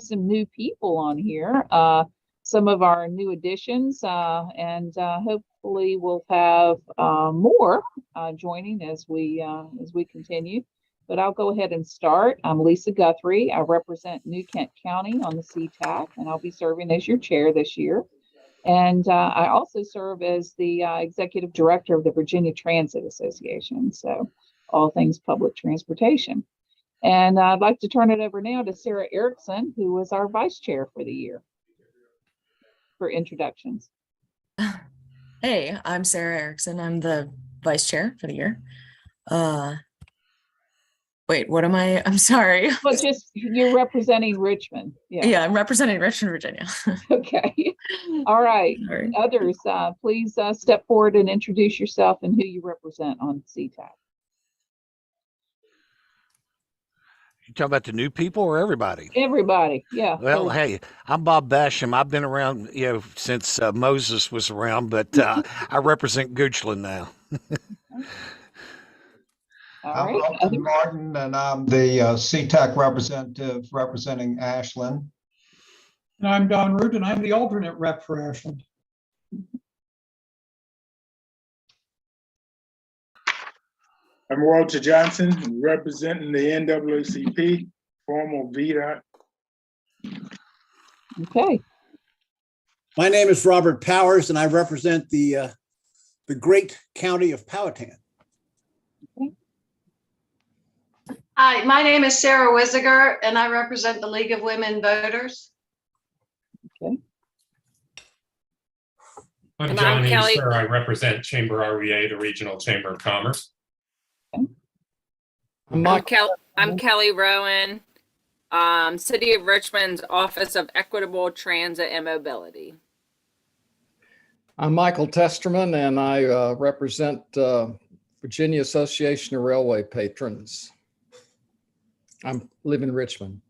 some new people on here, some of our new additions, and hopefully we'll have more joining as we continue. But I'll go ahead and start. I'm Lisa Guthrie. I represent New Kent County on the CTAC, and I'll be serving as your chair this year. And I also serve as the executive director of the Virginia Transit Association. So all things public transportation. And I'd like to turn it over now to Sarah Erickson, who was our vice chair for the year, for introductions. Hey, I'm Sarah Erickson. I'm the vice chair for the year. Wait, what am I? I'm sorry. Well, just you're representing Richmond. Yeah, I'm representing Richmond, Virginia. Okay. All right. Sorry. Others, please step forward and introduce yourself and who you represent on CTAC. You talking about the new people or everybody? Everybody, yeah. Well, hey, I'm Bob Basham. I've been around, since Moses was around, but I represent Goochland now. All I'm right. Upton Martin, and I'm the CTAC representative representing Ashland. And I'm Don Root, and I'm the alternate rep for Ashland. I'm Walter Johnson, representing the NAACP, former VDOT. Okay. My name is Robert Powers, and I represent the great county of Powhatan. Hi, my name is Sarah Wiziger, and I represent the League of Women Voters. Okay. I'm And John I'm Kelly. Easter. I represent Chamber RVA, the Regional Chamber of Commerce. I'm Kelly Rowan, City of Richmond's Office of Equitable Transit and Mobility. I'm Michael Testerman, and I represent Virginia Association of Railway Patrons. I live in Richmond.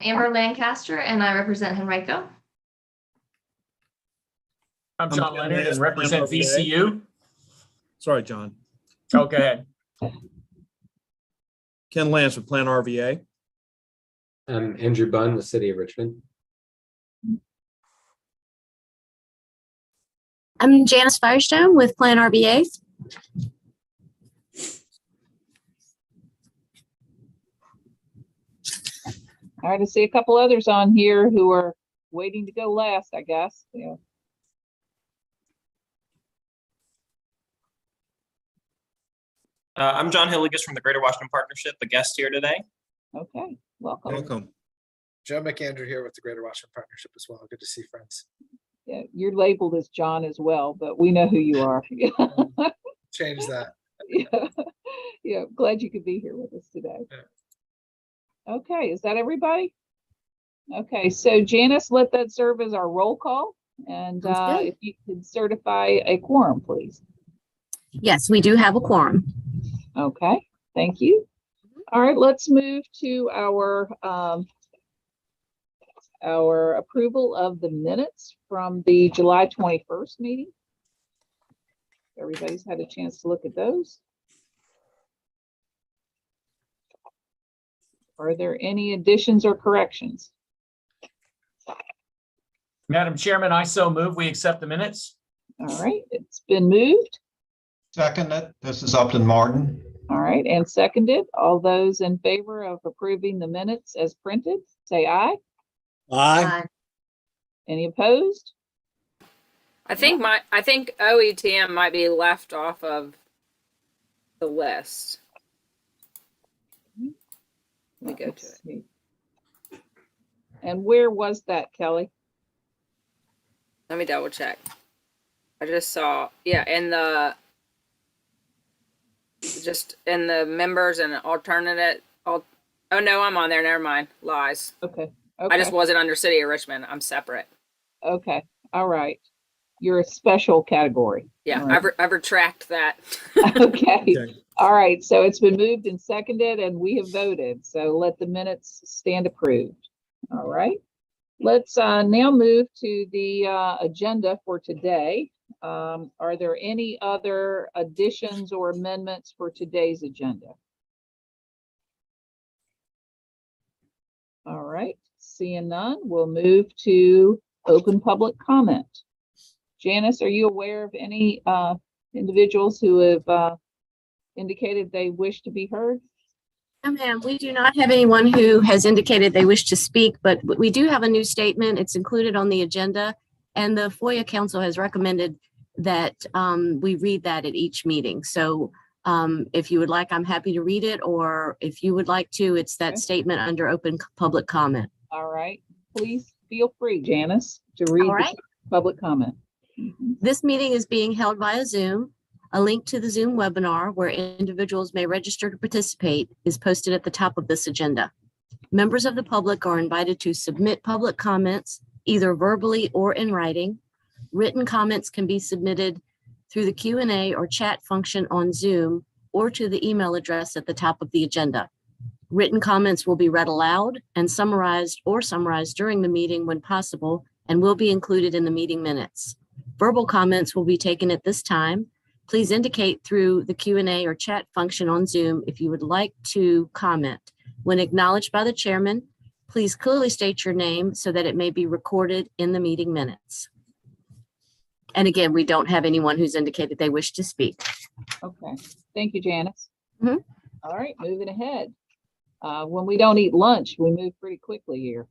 Amber Lancaster, and I represent Henrico. I'm John Leonard and represent VCU. Sorry, John. Oh, go ahead. Ken Lance with Plan RVA. I'm Andrew Bunn, the City of Richmond. I'm Janice Firestone with Plan RVA. All right, I see a couple others on here who are waiting to go last, I guess. Yeah. I'm John Hilligus from the Greater Washington Partnership, the guest here today. Okay, welcome. Welcome. Joe McAndrew here with the Greater Washington Partnership as well. Good to see friends. Yeah, you're labeled as John as well, but we know who you are. Change that. Yeah, yeah. Glad you could be here with us today. Yeah. Okay, is that everybody? Okay, so Janice, let that serve as our roll call, and if you could certify a quorum, please. Yes, we do have a quorum. Okay, thank you. All right, let's move to our approval of the minutes from the July 21st meeting. Everybody's had a chance to look at those. Are there any additions or corrections? Madam Chairman, I so move we accept the minutes. All right, it's been moved. Seconded. This is Upton Martin. All right, and seconded. All those in favor of approving the minutes as printed, say aye. Aye. Any opposed? I think OETM might be left off of the list. Let me go to it. And where was that, Kelly? Let me double check. I just saw, yeah, in the members and alternate. Oh no, I'm on there. Never mind. Lies. Okay. I just wasn't under City of Richmond. I'm separate. Okay. All right. You're a special category. Yeah, right. I've retract that. Okay. All right. So it's been moved and seconded, and we have voted. So let the minutes stand approved. All right. Let's now move to the agenda for today. Are there any other additions or amendments for today's agenda? All right, seeing none, we'll move to open public comment. Janice, are you aware of any individuals who have indicated they wish to be heard? Ma'am, we do not have anyone who has indicated they wish to speak, but we do have a new statement. It's included on the agenda, and the FOIA Council has recommended that we read that at each meeting. So if you would like, I'm happy to read it, or if you would like to, it's that statement under open public comment. All right, please feel free, Janice, to read All right. the public comment. This meeting is being held via Zoom. A link to the Zoom webinar where individuals may register to participate is posted at the top of this agenda. Members of the public are invited to submit public comments, either verbally or in writing. Written comments can be submitted through the Q&A or chat function on Zoom or to the email address at the top of the agenda. Written comments will be read aloud and summarized during the meeting when possible and will be included in the meeting minutes. Verbal comments will be taken at this time. Please indicate through the Q&A or chat function on Zoom if you would like to comment. When acknowledged by the chairman, please clearly state your name so that it may be recorded in the meeting minutes. And again, we don't have anyone who's indicated they wish to speak. Okay, thank you, Janice. Mhm. All right, moving ahead. When we don't eat lunch, we move pretty quickly here.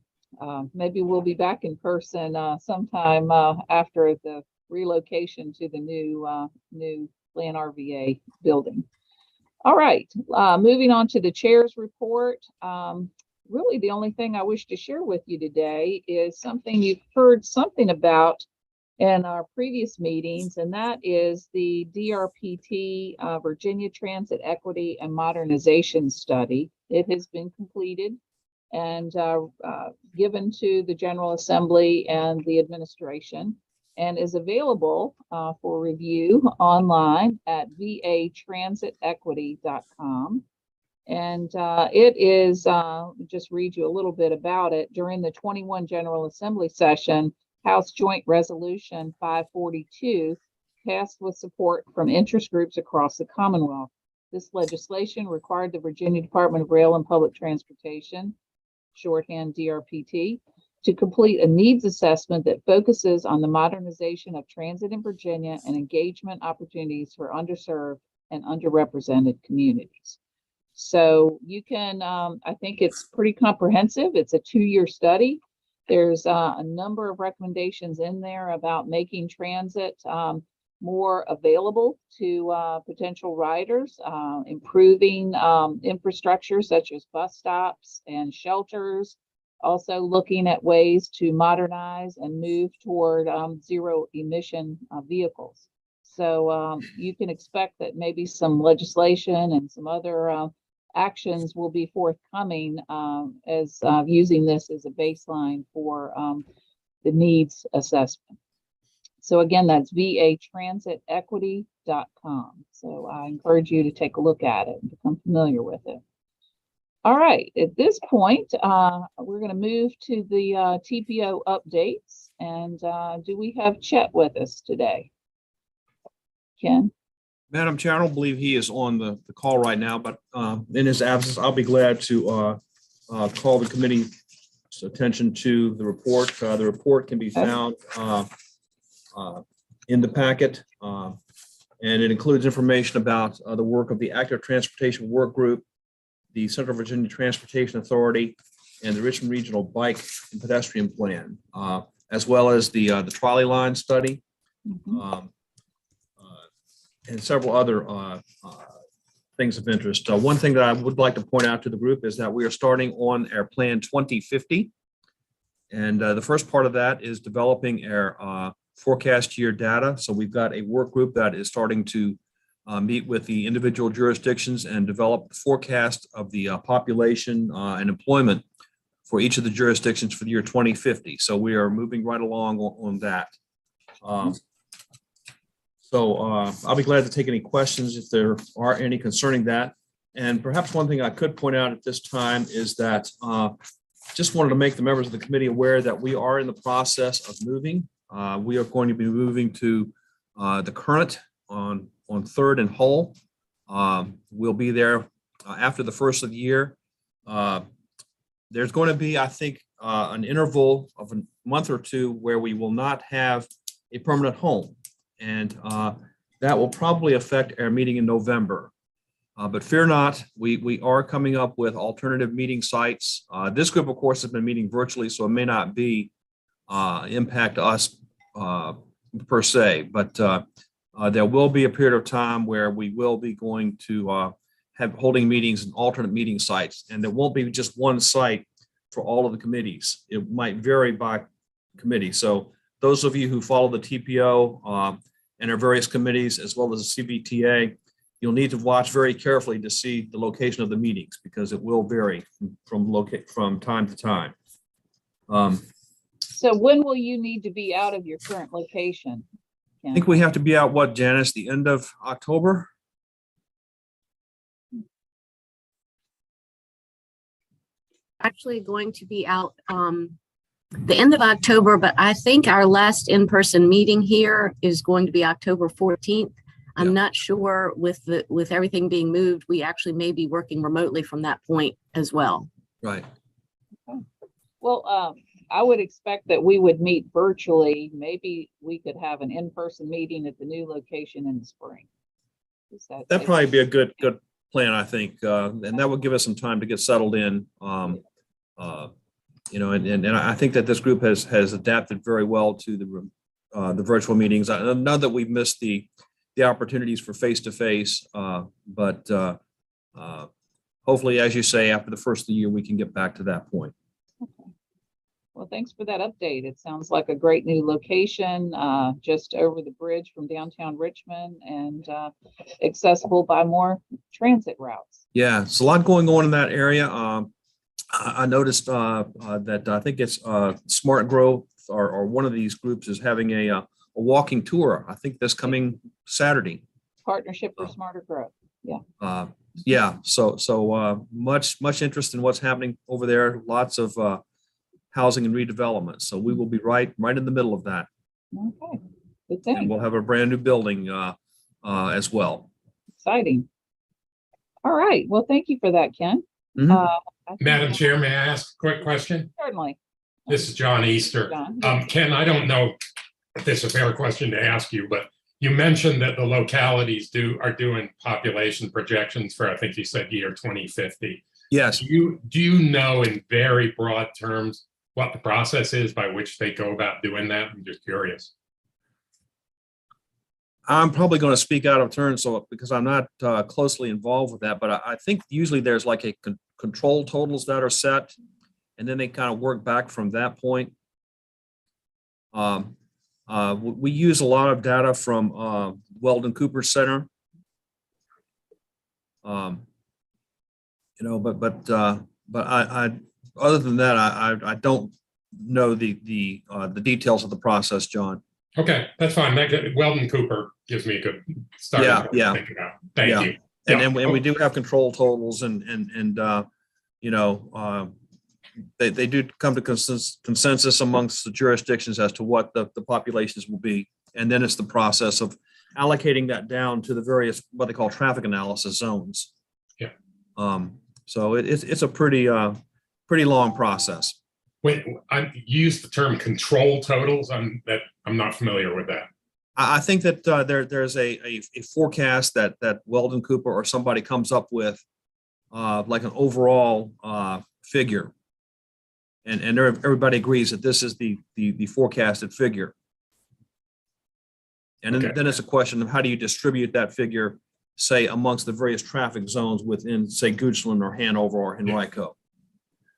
Maybe we'll be back in person sometime after the relocation to the new Plan RVA building. All right, moving on to the chair's report. Really, the only thing I wish to share with you today is something you've heard something about in our previous meetings, and that is the DRPT Virginia Transit Equity and Modernization Study. It has been completed and given to the General Assembly and the administration, and is available for review online at vatransitequity.com. And it is, just read you a little bit about it. During the 21 General Assembly session, House Joint Resolution 542 passed with support from interest groups across the Commonwealth. This legislation required the Virginia Department of Rail and Public Transportation, shorthand DRPT, to complete a needs assessment that focuses on the modernization of transit in Virginia and engagement opportunities for underserved and underrepresented communities. So you can, I think it's pretty comprehensive. It's a 2-year study. There's a number of recommendations in there about making transit more available to potential riders, improving infrastructure such as bus stops and shelters, also looking at ways to modernize and move toward zero emission vehicles. So you can expect that maybe some legislation and some other actions will be forthcoming as using this as a baseline for the needs assessment. So again, that's vatransitequity.com. So I encourage you to take a look at it and become familiar with it. All right, at this point, we're going to move to the TPO updates. And do we have Chet with us today? Ken? Madam Chair, I don't believe he is on the call right now, but in his absence, I'll be glad to call the committee's attention to the report. The report can be found in the packet, and it includes information about the work of the Active Transportation Work Group, the Central Virginia Transportation Authority, and the Richmond Regional Bike and Pedestrian Plan, as well as the trolley line study. And several other things of interest. One thing that I would like to point out to the group is that we are starting on our Plan 2050. And the first part of that is developing our forecast year data. So we've got a work group that is starting to meet with the individual jurisdictions and develop the forecast of the population and employment for each of the jurisdictions for the year 2050. So we are moving right along on that. So I'll be glad to take any questions if there are any concerning that. And perhaps one thing I could point out at this time is that just wanted to make the members of the committee aware that we are in the process of moving. We are going to be moving to the current on 3rd and Hull. We'll be there after the first of the year. there's going to be, I think, an interval of a month or two where we will not have a permanent home. And that will probably affect our meeting in November. But fear not, we are coming up with alternative meeting sites. This group, of course, has been meeting virtually, so it may not be impact us per se, but there will be a period of time where we will be going to have holding meetings in alternate meeting sites, and there won't be just one site for all of the committees. It might vary by committee. So those of you who follow the TPO and our various committees, as well as the CBTA, you'll need to watch very carefully to see the location of the meetings, because it will vary from time to time. So when will you need to be out of your current location? I think we have to be out, what, Janice, the end of October? Actually going to be out the end of October, but I think our last in-person meeting here is going to be October 14th. I'm not sure with everything being moved, we actually may be working remotely from that point as well. Right. Okay. Well, I would expect that we would meet virtually. Maybe we could have an in-person meeting at the new location in the spring. That'd probably be a good plan, I think, and that would give us some time to get settled in. You know, and I think that this group has adapted very well to the virtual meetings. I know that we've missed the opportunities for face-to-face, but hopefully, as you say, after the first of the year, we can get back to that point. Okay. Well, thanks for that update. It sounds like a great new location, just over the bridge from downtown Richmond, and accessible by more transit routes. Yeah, it's a lot going on in that area. I noticed that I think it's Smart Growth or one of these groups is having a walking tour. I think this coming Saturday. Partnership for Smarter Growth. Yeah. Yeah. So much interest in what's happening over there. Lots of housing and redevelopment. So we will be right in the middle of that. Okay. Good thing. And we'll have a brand new building as well. Exciting. All right. Well, thank you for that, Ken. Madam Chair, may I ask a quick question? Certainly. This is John Easter. John. Ken, I don't know if this is a fair question to ask you, but you mentioned that the localities are doing population projections for, I think you said year 2050. Yes. Do you know in very broad terms what the process is by which they go about doing that? I'm just curious. I'm probably going to speak out of turn, so because I'm not closely involved with that, but I think usually there's like a control totals that are set, and then they kind of work back from that point. We use a lot of data from Weldon Cooper Center. You know, but I other than that, I don't know the details of the process, John. Okay, that's fine. Weldon Cooper gives me a good start. Yeah. To think about. Thank you. And we do have control totals and you know, they do come to consensus amongst the jurisdictions as to what the populations will be. And then it's the process of allocating that down to the various, what they call traffic analysis zones. Yeah. So it's a pretty long process. Wait, I used the term control totals. I'm not familiar with that. I think that there's a forecast that Weldon Cooper or somebody comes up with, like an overall figure, and everybody agrees that this is the forecasted figure. And then it's a question of how do you distribute that figure, say, amongst the various traffic zones within, say, Goochland or Hanover or Henrico.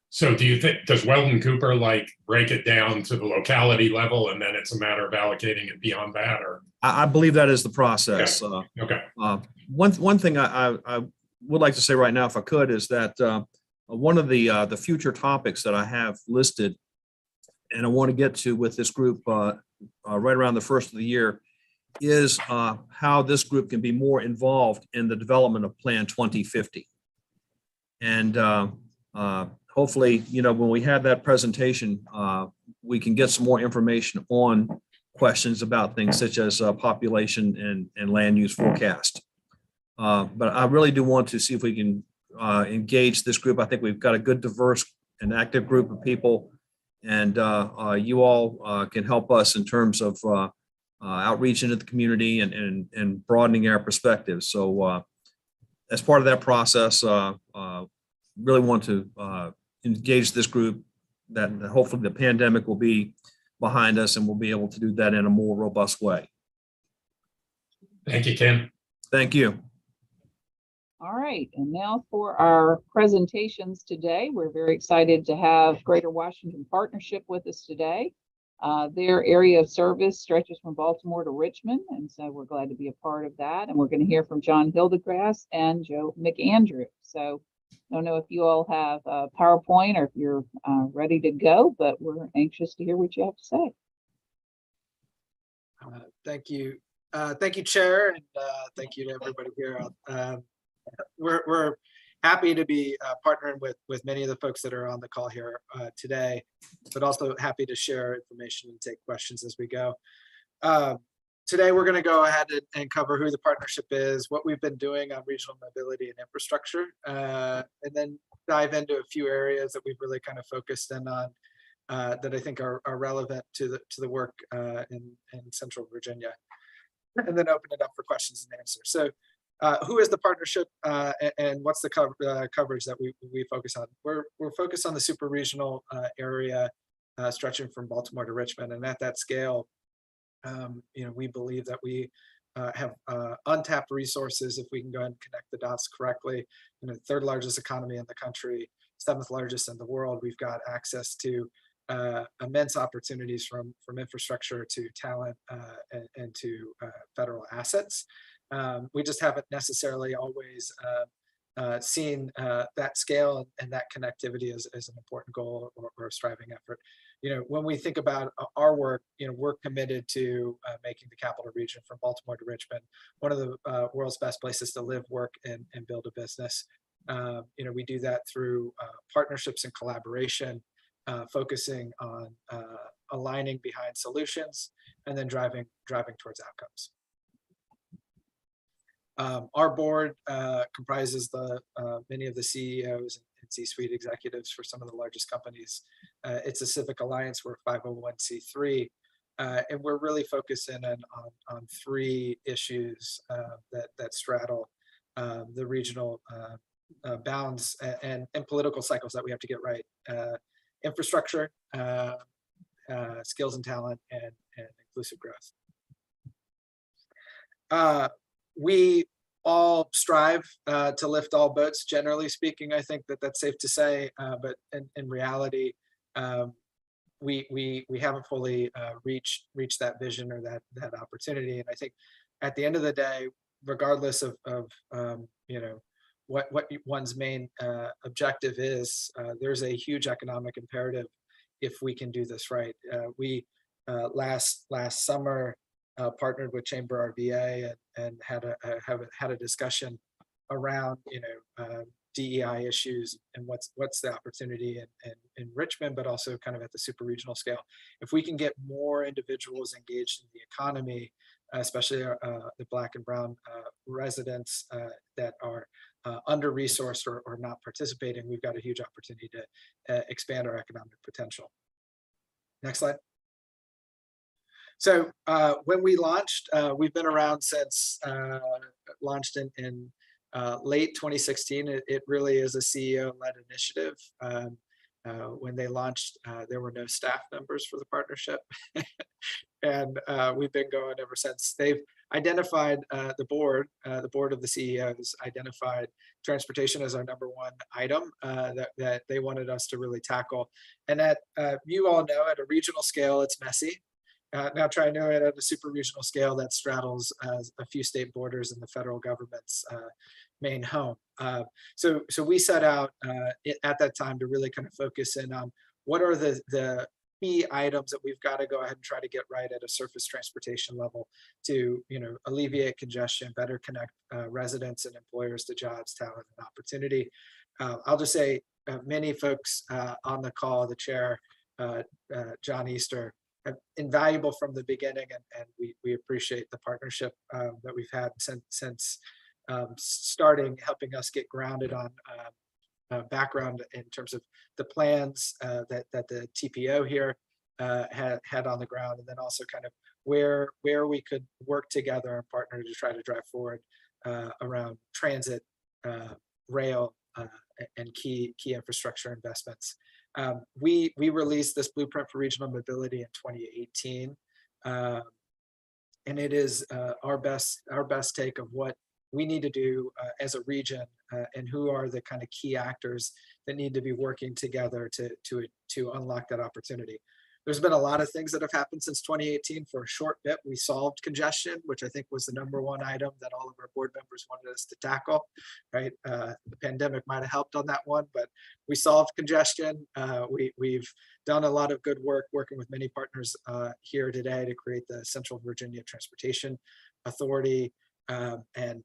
So do you think, does Weldon Cooper like break it down to the locality level and then it's a matter of allocating it beyond that? Or I believe that is the process. Okay. One thing I would like to say right now, if I could, is that one of the future topics that I have listed and I want to get to with this group right around the first of the year is how this group can be more involved in the development of Plan 2050. And hopefully, you know, when we have that presentation, we can get some more information on questions about things such as population and land use forecast. But I really do want to see if we can engage this group. I think we've got a good diverse an active group of people. And you all can help us in terms of outreach into the community and broadening our perspectives. So as part of that process, really want to engage this group that hopefully the pandemic will be behind us and we'll be able to do that in a more robust way. Thank you, Ken. Thank you. All right, and now for our presentations today. We're very excited to have Greater Washington Partnership with us today. Their area of service stretches from Baltimore to Richmond, and so we're glad to be a part of that. And we're going to hear from John Hildegrass and Joe McAndrew. So I don't know if you all have a PowerPoint or if you're ready to go, but we're anxious to hear what you have to say. Thank you. Thank you, Chair, and thank you to everybody here. We're happy to be partnering with many of the folks that are on the call here today, but also happy to share information and take questions as we go. Today, we're going to go ahead and cover who the partnership is, what we've been doing on regional mobility and infrastructure, and then dive into a few areas that we've really kind of focused in on that I think are relevant to the work in Central Virginia, and then open it up for questions and answers. So who is the partnership and what's the coverage that we focus on? We're focused on the super regional area stretching from Baltimore to Richmond, and at that scale, we believe that we have untapped resources if we can go ahead and connect the dots correctly. The third largest economy in the country, 7th largest in the world. We've got access to immense opportunities from infrastructure to talent and to federal assets. We just haven't necessarily always seen that scale and that connectivity as an important goal or a striving effort. When we think about our work, we're committed to making the capital region from Baltimore to Richmond one of the world's best places to live, work, and build a business. We do that through partnerships and collaboration, focusing on aligning behind solutions and then driving towards outcomes. Our board comprises many of the CEOs and C-suite executives for some of the largest companies. It's a civic alliance. We're 501c3, and we're really focusing on 3 issues that straddle the regional bounds and political cycles that we have to get right: infrastructure, skills and talent, and inclusive growth. We all strive to lift all boats, generally speaking. I think that's safe to say, but in reality, we haven't fully reached that vision or that opportunity. And I think at the end of the day, regardless of what one's main objective is, there's a huge economic imperative if we can do this right. We last summer partnered with Chamber RVA and had a discussion around DEI issues and what's the opportunity in Richmond, but also kind of at the super regional scale. If we can get more individuals engaged in the economy, especially the Black and Brown residents that are under-resourced or not participating, we've got a huge opportunity to expand our economic potential. Next slide. So when we launched, we've been around since launched in late 2016. It really is a CEO-led initiative. When they launched, there were no staff members for the partnership. And we've been going ever since. They've identified the board of the CEOs identified transportation as our #1 item that they wanted us to really tackle. And you all know, at a regional scale, it's messy. Now try to do it at a super regional scale that straddles a few state borders and the federal government's main home. So we set out at that time to really kind of focus in on what are the key items that we've got to go ahead and try to get right at a surface transportation level to alleviate congestion, better connect residents and employers to jobs, talent, and opportunity. I'll just say many folks on the call, the chair, John Easter, invaluable from the beginning, and we appreciate the partnership that we've had since starting, helping us get grounded on background in terms of the plans that the TPO here had on the ground, and then also kind of where we could work together and partner to try to drive forward around transit, rail, and key infrastructure investments. We released this blueprint for regional mobility in 2018, and it is our best take of what we need to do as a region, and who are the kind of key actors that need to be working together to unlock that opportunity. There's been a lot of things that have happened since 2018. For a short bit, we solved congestion, which I think was the #1 item that all of our board members wanted us to tackle, right? The pandemic might have helped on that one, but we solved congestion. We've done a lot of good work working with many partners here today to create the Central Virginia Transportation Authority, and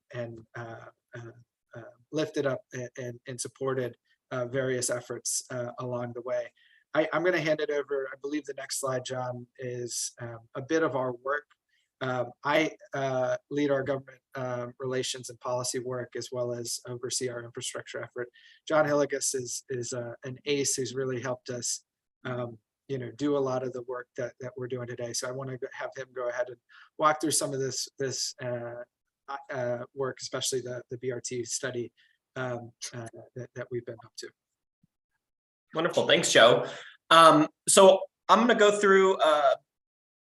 lifted up and supported various efforts along the way. I'm going to hand it over. I believe the next slide, John, is a bit of our work. I lead our government relations and policy work, as well as oversee our infrastructure effort. John Hilligus is an ace who's really helped us do a lot of the work that we're doing today. So I want to have him go ahead and walk through some of this work, especially the BRT study that we've been up to. Wonderful. Thanks, Joe. So I'm going to go through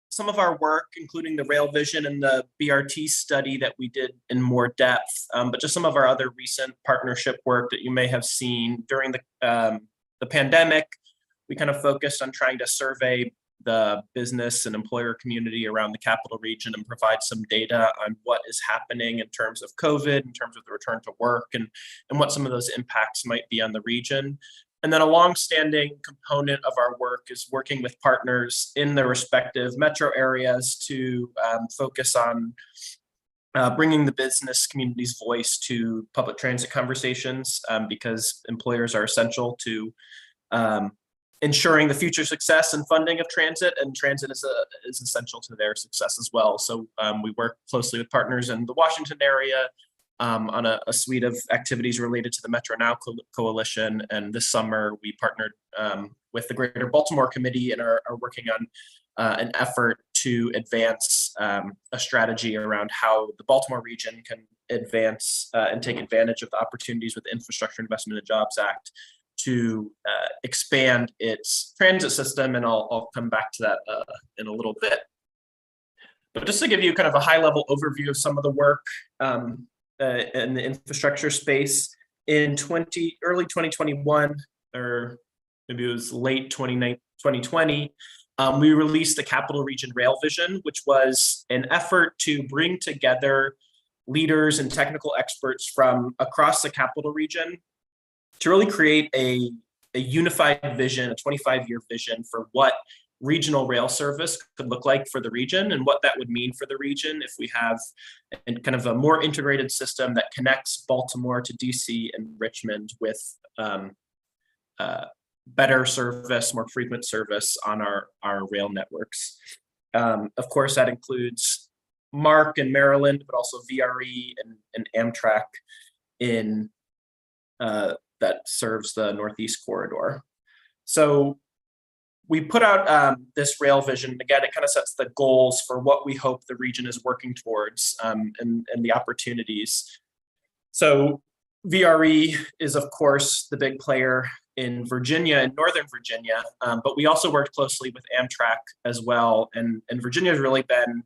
some of our work, including the Rail Vision and the BRT study that we did in more depth, but just some of our other recent partnership work that you may have seen during the pandemic. We kind of focused on trying to survey the business and employer community around the capital region and provide some data on what is happening in terms of COVID, in terms of the return to work, and what some of those impacts might be on the region. And then a longstanding component of our work is working with partners in their respective metro areas to focus on bringing the business community's voice to public transit conversations, because employers are essential to ensuring the future success and funding of transit, and transit is essential to their success as well. So we work closely with partners in the Washington area on a suite of activities related to the Metro Now Coalition. And this summer we partnered with the Greater Baltimore Committee and are working on an effort to advance a strategy around how the Baltimore region can advance and take advantage of the opportunities with the Infrastructure Investment and Jobs Act to expand its transit system. And I'll come back to that in a little bit. But just to give you kind of a high level overview of some of the work in the infrastructure space, in early 2021, or maybe it was late 2020, we released the Capital Region Rail Vision, which was an effort to bring together leaders and technical experts from across the capital region to really create a unified vision, a 25-year vision for what regional rail service could look like for the region, and what that would mean for the region if we have kind of a more integrated system that connects Baltimore to DC and Richmond with better service, more frequent service on our rail networks. Of course, that includes MARC in Maryland, but also VRE and Amtrak in that serves the Northeast Corridor. So we put out this rail vision. Again, it kind of sets the goals for what we hope the region is working towards, and the opportunities. So VRE is, of course, the big player in Virginia and Northern Virginia, but we also worked closely with Amtrak as well. And Virginia has really been,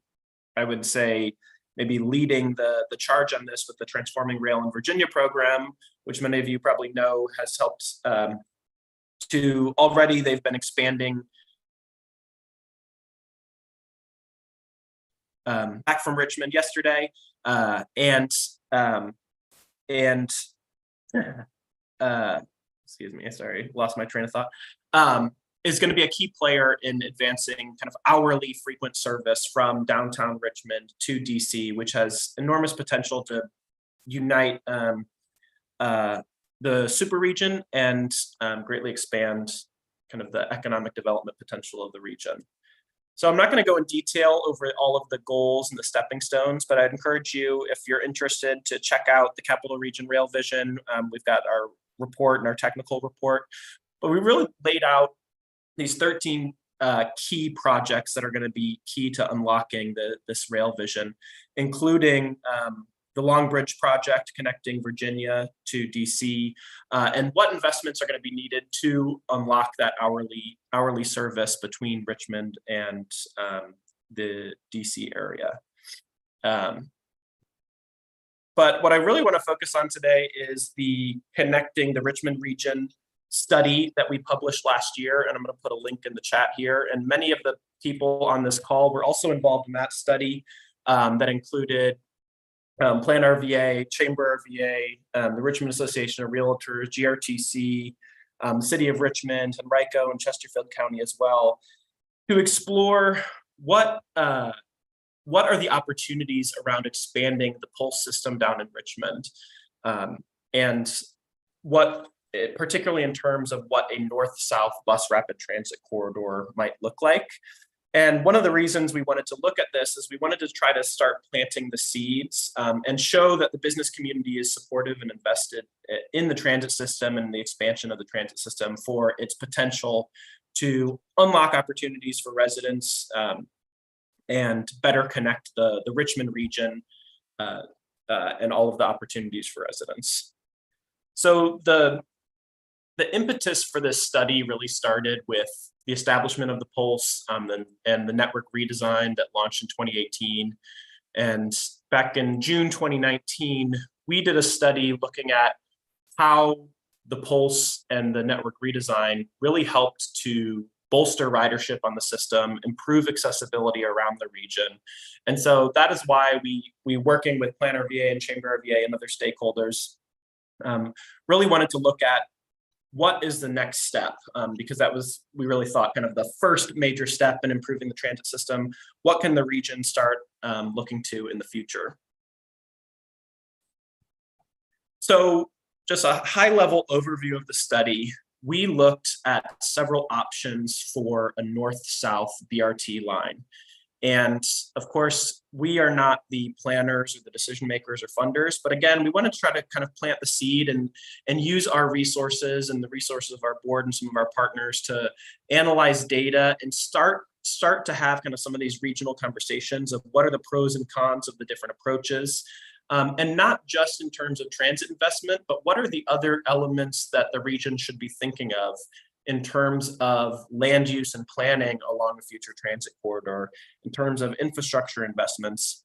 I would say, maybe leading the charge on this with the Transforming Rail in Virginia program, which many of you probably know has helped to already they've been expanding back from Richmond yesterday, excuse me, sorry, lost my train of thought, is going to be a key player in advancing kind of hourly frequent service from downtown Richmond to DC, which has enormous potential to unite the super region and greatly expand kind of the economic development potential of the region. So I'm not going to go in detail over all of the goals and the stepping stones, but I'd encourage you, if you're interested, to check out the Capital Region Rail Vision. We've got our report and our technical report. But we really laid out these 13 key projects that are going to be key to unlocking this rail vision, including the Long Bridge project connecting Virginia to DC, and what investments are going to be needed to unlock that hourly service between Richmond and the DC area. But what I really want to focus on today is the connecting the Richmond region study that we published last year, and I'm going to put a link in the chat here. And many of the people on this call were also involved in that study that included Plan RVA, Chamber RVA, the Richmond Association of Realtors, GRTC, City of Richmond, Henrico, and Chesterfield County as well, to explore what are the opportunities around expanding the pulse system down in Richmond, and what, particularly in terms of what a north-south bus rapid transit corridor might look like. And one of the reasons we wanted to look at this is we wanted to try to start planting the seeds and show that the business community is supportive and invested in the transit system and the expansion of the transit system for its potential to unlock opportunities for residents and better connect the Richmond region and all of the opportunities for residents. So the impetus for this study really started with the establishment of the Pulse and the network redesign that launched in 2018. And back in June 2019, we did a study looking at how the Pulse and the network redesign really helped to bolster ridership on the system, improve accessibility around the region. And so that is why we working with Plan RVA and Chamber RVA and other stakeholders, really wanted to look at what is the next step, because that was, we really thought, kind of the first major step in improving the transit system. What can the region start looking to in the future? So just a high-level overview of the study. We looked at several options for a north-south BRT line. And of course, we are not the planners or the decision makers or funders, but again, we want to try to kind of plant the seed and use our resources and the resources of our board and some of our partners to analyze data and start to have kind of some of these regional conversations of what are the pros and cons of the different approaches. And not just in terms of transit investment, but what are the other elements that the region should be thinking of in terms of land use and planning along a future transit corridor, in terms of infrastructure investments.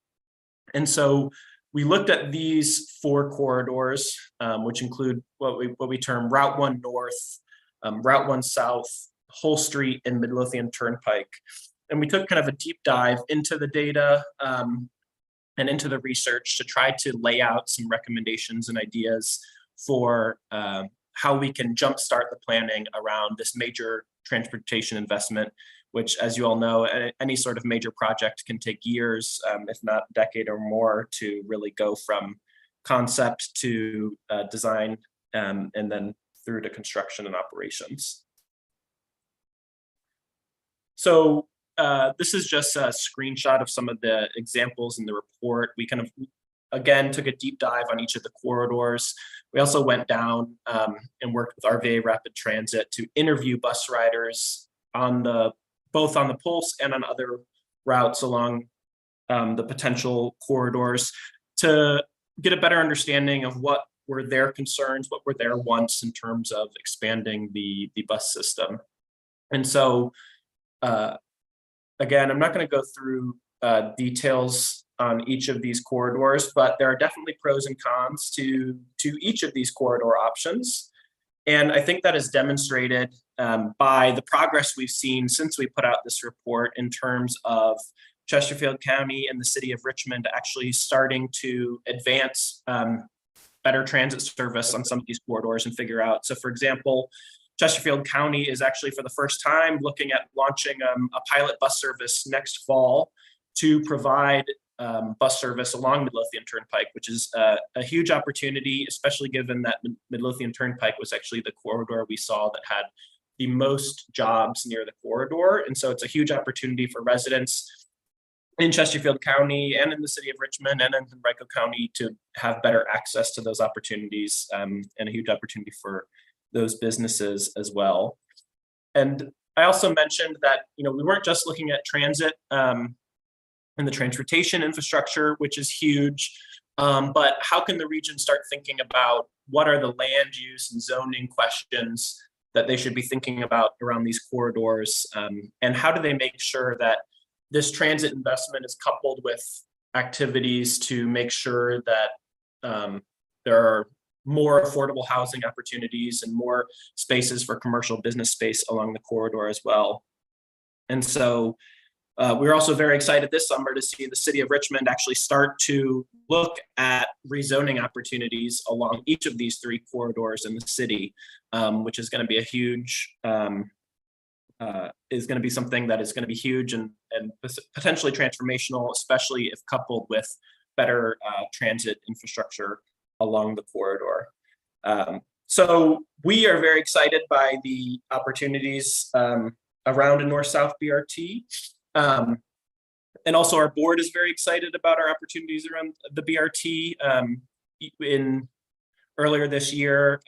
And so we looked at these 4 corridors, which include what we term Route 1 North, Route 1 South, Whole Street, and Midlothian Turnpike. And we took kind of a deep dive into the data and into the research to try to lay out some recommendations and ideas for how we can jumpstart the planning around this major transportation investment, which, as you all know, any sort of major project can take years, if not a decade or more, to really go from concept to design and then through to construction and operations. So this is just a screenshot of some of the examples in the report. We kind of, again, took a deep dive on each of the corridors. We also went down and worked with RVA Rapid Transit to interview bus riders on both on the Pulse and on other routes along the potential corridors to get a better understanding of what were their concerns, what were their wants in terms of expanding the bus system. And so, again, I'm not going to go through details on each of these corridors, but there are definitely pros and cons to each of these corridor options. And I think that is demonstrated by the progress we've seen since we put out this report in terms of Chesterfield County and the City of Richmond actually starting to advance better transit service on some of these corridors and figure out. So for example, Chesterfield County is actually for the first time looking at launching a pilot bus service next fall to provide bus service along Midlothian Turnpike, which is a huge opportunity, especially given that Midlothian Turnpike was actually the corridor we saw that had the most jobs near the corridor. And so it's a huge opportunity for residents in Chesterfield County and in the city of Richmond and in Henrico County to have better access to those opportunities, and a huge opportunity for those businesses as well. And I also mentioned that, we weren't just looking at transit and the transportation infrastructure, which is huge, but how can the region start thinking about what are the land use and zoning questions that they should be thinking about around these corridors, and how do they make sure that this transit investment is coupled with activities to make sure that there are more affordable housing opportunities and more spaces for commercial business space along the corridor as well. And so we're also very excited this summer to see the city of Richmond actually start to look at rezoning opportunities along each of these 3 corridors in the city, which is going to be a huge, is going to be something that is going to be huge and potentially transformational, especially if coupled with better transit infrastructure along the corridor. So we are very excited by the opportunities around a north-south BRT. And also our board is very excited about our opportunities around the BRT. Earlier this year,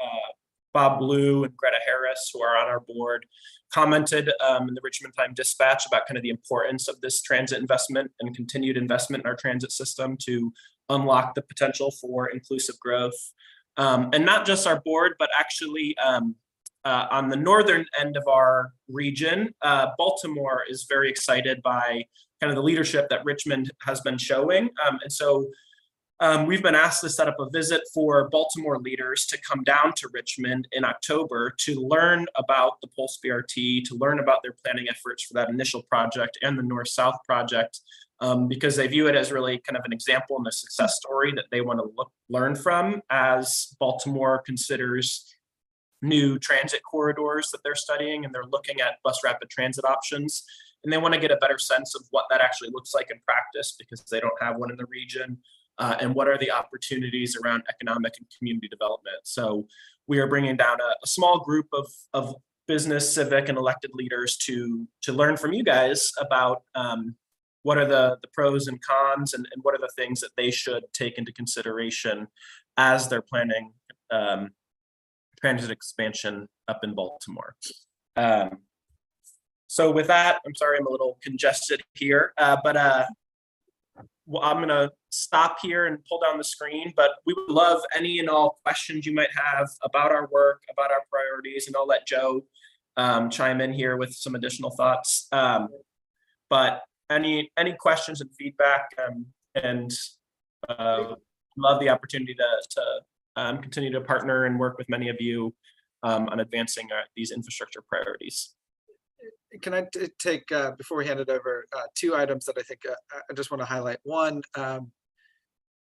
Bob Blue and Greta Harris, who are on our board, commented in the Richmond Times-Dispatch about kind of the importance of this transit investment and continued investment in our transit system to unlock the potential for inclusive growth. And not just our board, but actually on the northern end of our region, Baltimore is very excited by kind of the leadership that Richmond has been showing. And so we've been asked to set up a visit for Baltimore leaders to come down to Richmond in October to learn about the Pulse BRT, to learn about their planning efforts for that initial project and the North-South project, because they view it as really kind of an example and a success story that they want to learn from as Baltimore considers new transit corridors that they're studying, and they're looking at bus rapid transit options. And they want to get a better sense of what that actually looks like in practice because they don't have one in the region. And what are the opportunities around economic and community development. So we are bringing down a small group of business, civic, and elected leaders to learn from you guys about what are the pros and cons and what are the things that they should take into consideration as they're planning transit expansion up in Baltimore. So with that, I'm sorry I'm a little congested here, but well, I'm going to stop here and pull down the screen, but we would love any and all questions you might have about our work, about our priorities, and I'll let Joe chime in here with some additional thoughts. But any questions and feedback, and love the opportunity to continue to partner and work with many of you on advancing these infrastructure priorities. Can I take, before we hand it over, 2 items that I think I just want to highlight. One,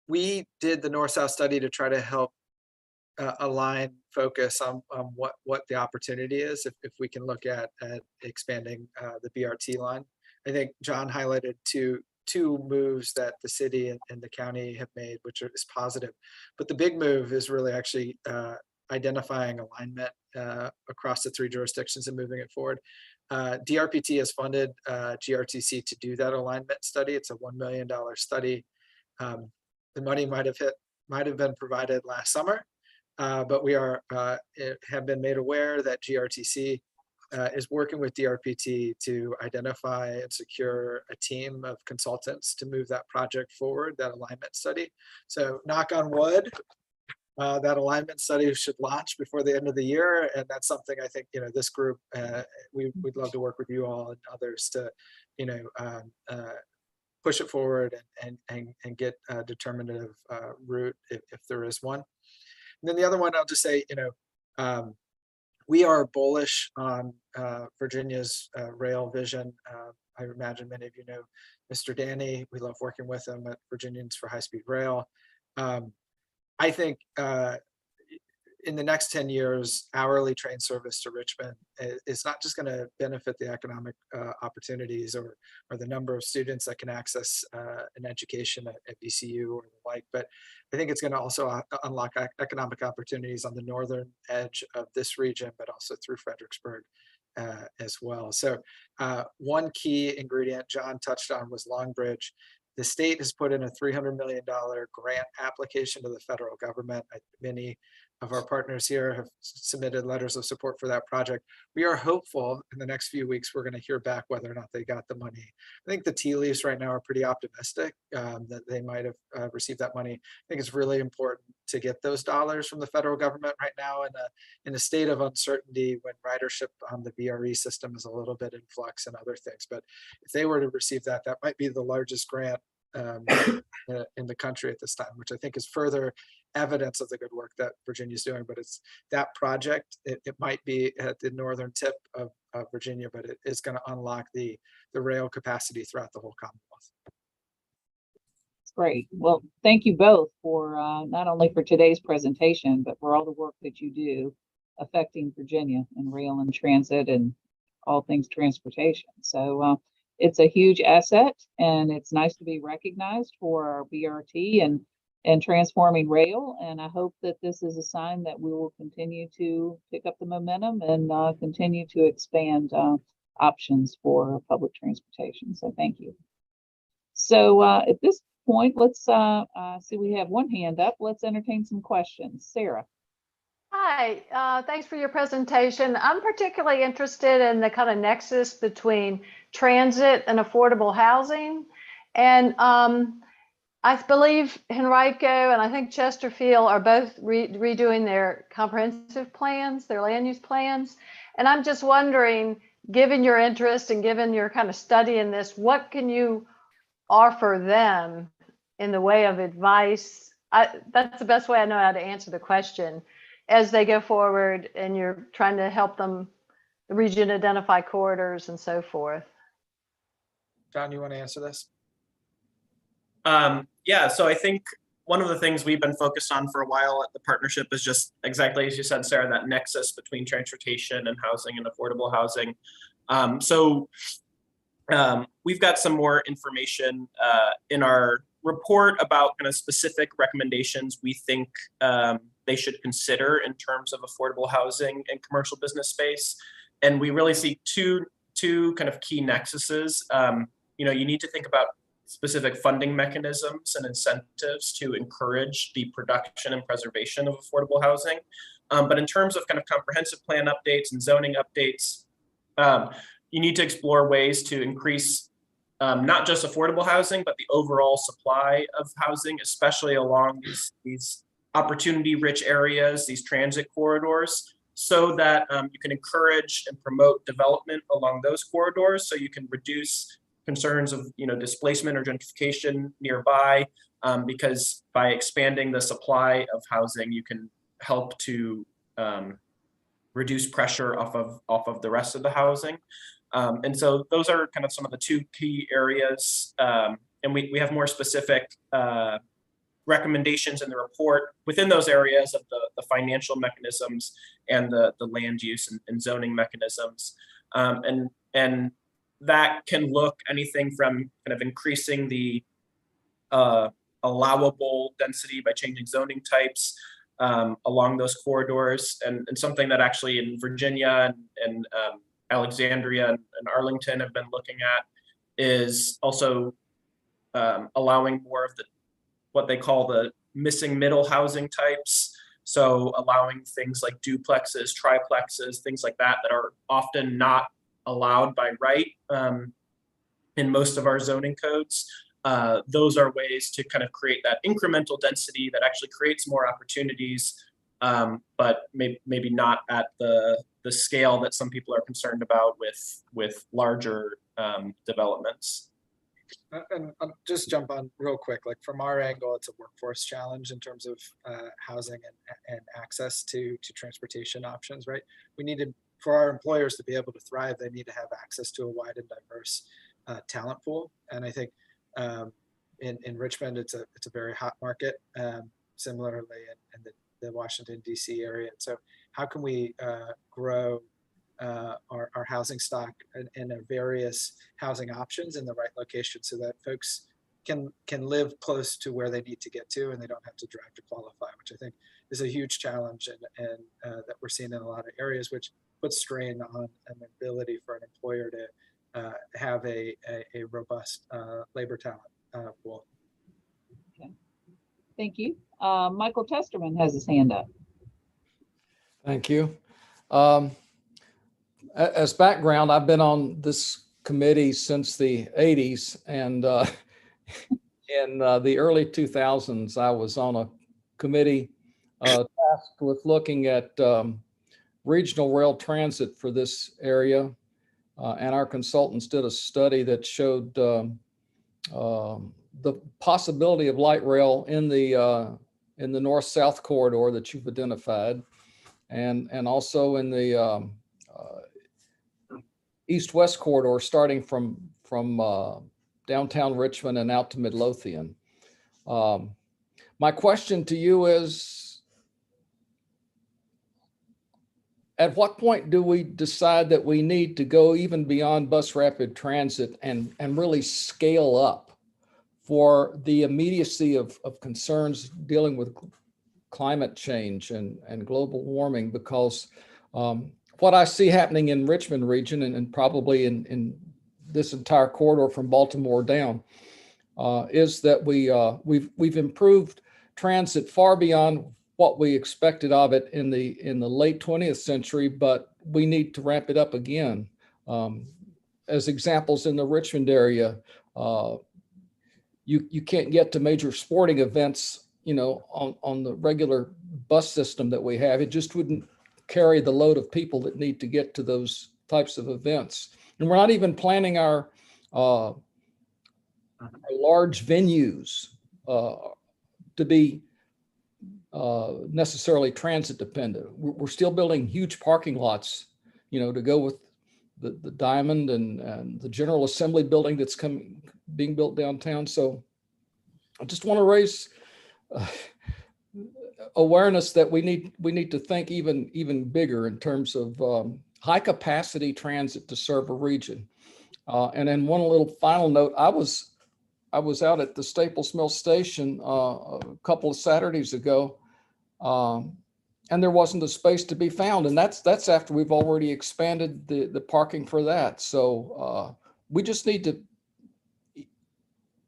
we did the North-South study to try to help align focus on what the opportunity is if we can look at expanding the BRT line. I think John highlighted two moves that the city and the county have made, which is positive. But the big move is really actually identifying alignment across the 3 jurisdictions and moving it forward. DRPT has funded GRTC to do that alignment study. It's a $1 million study. The money might have been provided last summer, but we have been made aware that GRTC is working with DRPT to identify and secure a team of consultants to move that project forward, that alignment study. So knock on wood, that alignment study should launch before the end of the year. And that's something I think, this group, we'd love to work with you all and others to, push it forward and get a determinative route if there is one. And then the other one, I'll just say, we are bullish on Virginia's rail vision. I imagine many of you know Mr. Danny. We love working with him at Virginians for High-Speed Rail. I think in the next 10 years, hourly train service to Richmond is not just going to benefit the economic opportunities or the number of students that can access an education at VCU or the like, but I think it's going to also unlock economic opportunities on the northern edge of this region, but also through Fredericksburg as well. So one key ingredient John touched on was Long Bridge. The state has put in a $300 million grant application to the federal government. Many of our partners here have submitted letters of support for that project. We are hopeful in the next few weeks we're going to hear back whether or not they got the money. I think the tea leaves right now are pretty optimistic that they might have received that money. I think it's really important to get those dollars from the federal government right now in a state of uncertainty when ridership on the VRE system is a little bit in flux and other things. But if they were to receive that, that might be the largest grant in the country at this time, which I think is further evidence of the good work that Virginia is doing. But it's that project, it might be at the northern tip of Virginia, but it is going to unlock the rail capacity throughout the whole Commonwealth. Great. Well, thank you both for not only for today's presentation, but for all the work that you do affecting Virginia and rail and transit and all things transportation. So it's a huge asset, and it's nice to be recognized for our BRT and transforming rail. And I hope that this is a sign that we will continue to pick up the momentum and continue to expand options for public transportation. So thank you. So at this point, let's see, we have one hand up. Let's entertain some questions. Sarah. Hi, thanks for your presentation. I'm particularly interested in the kind of nexus between transit and affordable housing. And I believe Henrico and I think Chesterfield are both redoing their comprehensive plans, their land use plans. And I'm just wondering, given your interest and given your kind of study in this, what can you offer them in the way of advice? That's the best way I know how to answer the question as they go forward and you're trying to help them, the region, identify corridors and so forth. John, you want to answer this? Yeah, so I think one of the things we've been focused on for a while at the partnership is just exactly as you said, Sarah, that nexus between transportation and housing and affordable housing. We've got some more information in our report about kind of specific recommendations we think they should consider in terms of affordable housing and commercial business space. And we really see two kind of key nexuses. You need to think about specific funding mechanisms and incentives to encourage the production and preservation of affordable housing. But in terms of kind of comprehensive plan updates and zoning updates, you need to explore ways to increase not just affordable housing, but the overall supply of housing, especially along these opportunity-rich areas, these transit corridors, so that you can encourage and promote development along those corridors, so you can reduce concerns of displacement or gentrification nearby, because by expanding the supply of housing, you can help to reduce pressure off of the rest of the housing. And so those are kind of some of the two key areas. And we have more specific recommendations in the report within those areas of the financial mechanisms and the land use and zoning mechanisms. And that can look anything from kind of increasing the allowable density by changing zoning types along those corridors. And something that actually in Virginia and Alexandria and Arlington have been looking at is also allowing more of what they call the missing middle housing types. So allowing things like duplexes, triplexes, things like that are often not allowed by right in most of our zoning codes. Those are ways to kind of create that incremental density that actually creates more opportunities, but maybe not at the scale that some people are concerned about with larger developments. And I'll just jump on real quick. Like from our angle, it's a workforce challenge in terms of housing and access to transportation options, right? We need to, for our employers to be able to thrive, they need to have access to a wide and diverse talent pool. And I think in Richmond, it's a very hot market, similarly in the Washington, D.C. area. And so how can we grow our housing stock and our various housing options in the right location so that folks can live close to where they need to get to and they don't have to drive to qualify, which I think is a huge challenge and that we're seeing in a lot of areas, which put strain on an ability for an employer to have a robust labor talent pool. Okay. Thank you. Michael Testerman has his hand up. Thank you. As background, I've been on this committee since the 80s, and in the early 2000s, I was on a committee tasked with looking at regional rail transit for this area. And our consultants did a study that showed the possibility of light rail in the north-south corridor that you've identified, and also in the east-west corridor, starting from downtown Richmond and out to Midlothian. My question to you is, at what point do we decide that we need to go even beyond bus rapid transit and really scale up for the immediacy of concerns dealing with climate change and global warming? Because what I see happening in Richmond region and probably in this entire corridor from Baltimore down is that we've improved transit far beyond what we expected of it in the late 20th century, but we need to ramp it up again. As examples, in the Richmond area, you can't get to major sporting events, on the regular bus system that we have. It just wouldn't carry the load of people that need to get to those types of events. And we're not even planning our large venues to be necessarily transit dependent. We're still building huge parking lots, to go with the Diamond and the General Assembly building that's being built downtown. So I just want to raise awareness that we need to think even bigger in terms of high capacity transit to serve a region. And then one little final note, I was out at the Staples Mill Station a couple of Saturdays ago, and there wasn't a space to be found. And that's after we've already expanded the parking for that. So we just need to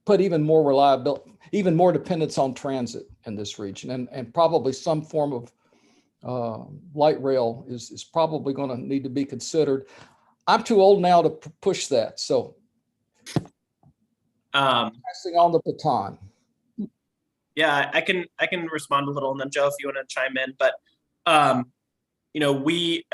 put even more reliability, even more dependence on transit in this region, and probably some form of light rail is probably going to need to be considered. I'm too old now to push that. So passing on the baton. Yeah, I can respond a little, and then Joe, if you want to chime in. But we,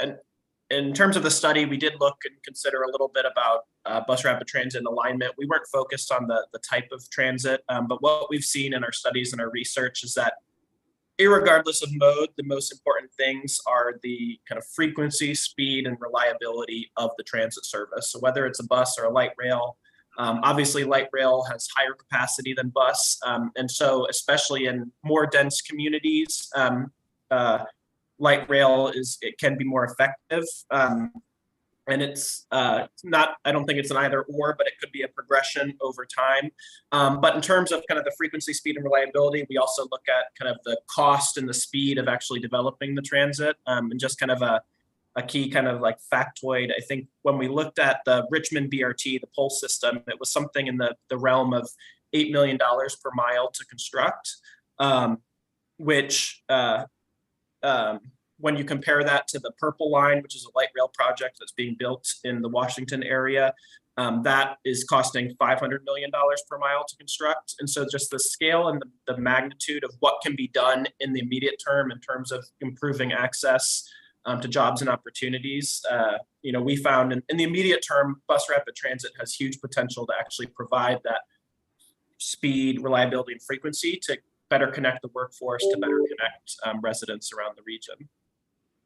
in terms of the study, we did look and consider a little bit about bus rapid transit and alignment. We weren't focused on the type of transit, but what we've seen in our studies and our research is that irregardless of mode, the most important things are the kind of frequency, speed, and reliability of the transit service. So whether it's a bus or a light rail, obviously light rail has higher capacity than bus. And so especially in more dense communities, light rail can be more effective. And it's not, I don't think it's an either or, but it could be a progression over time. But in terms of kind of the frequency, speed, and reliability, we also look at kind of the cost and the speed of actually developing the transit. And just kind of a key kind of like factoid, I think when we looked at the Richmond BRT, the pole system, it was something in the realm of $8 million per mile to construct, which when you compare that to the Purple Line, which is a light rail project that's being built in the Washington area, that is costing $500 million per mile to construct. And so just the scale and the magnitude of what can be done in the immediate term in terms of improving access to jobs and opportunities, we found in the immediate term, bus rapid transit has huge potential to actually provide that speed, reliability, and frequency to better connect the workforce, to better connect residents around the region.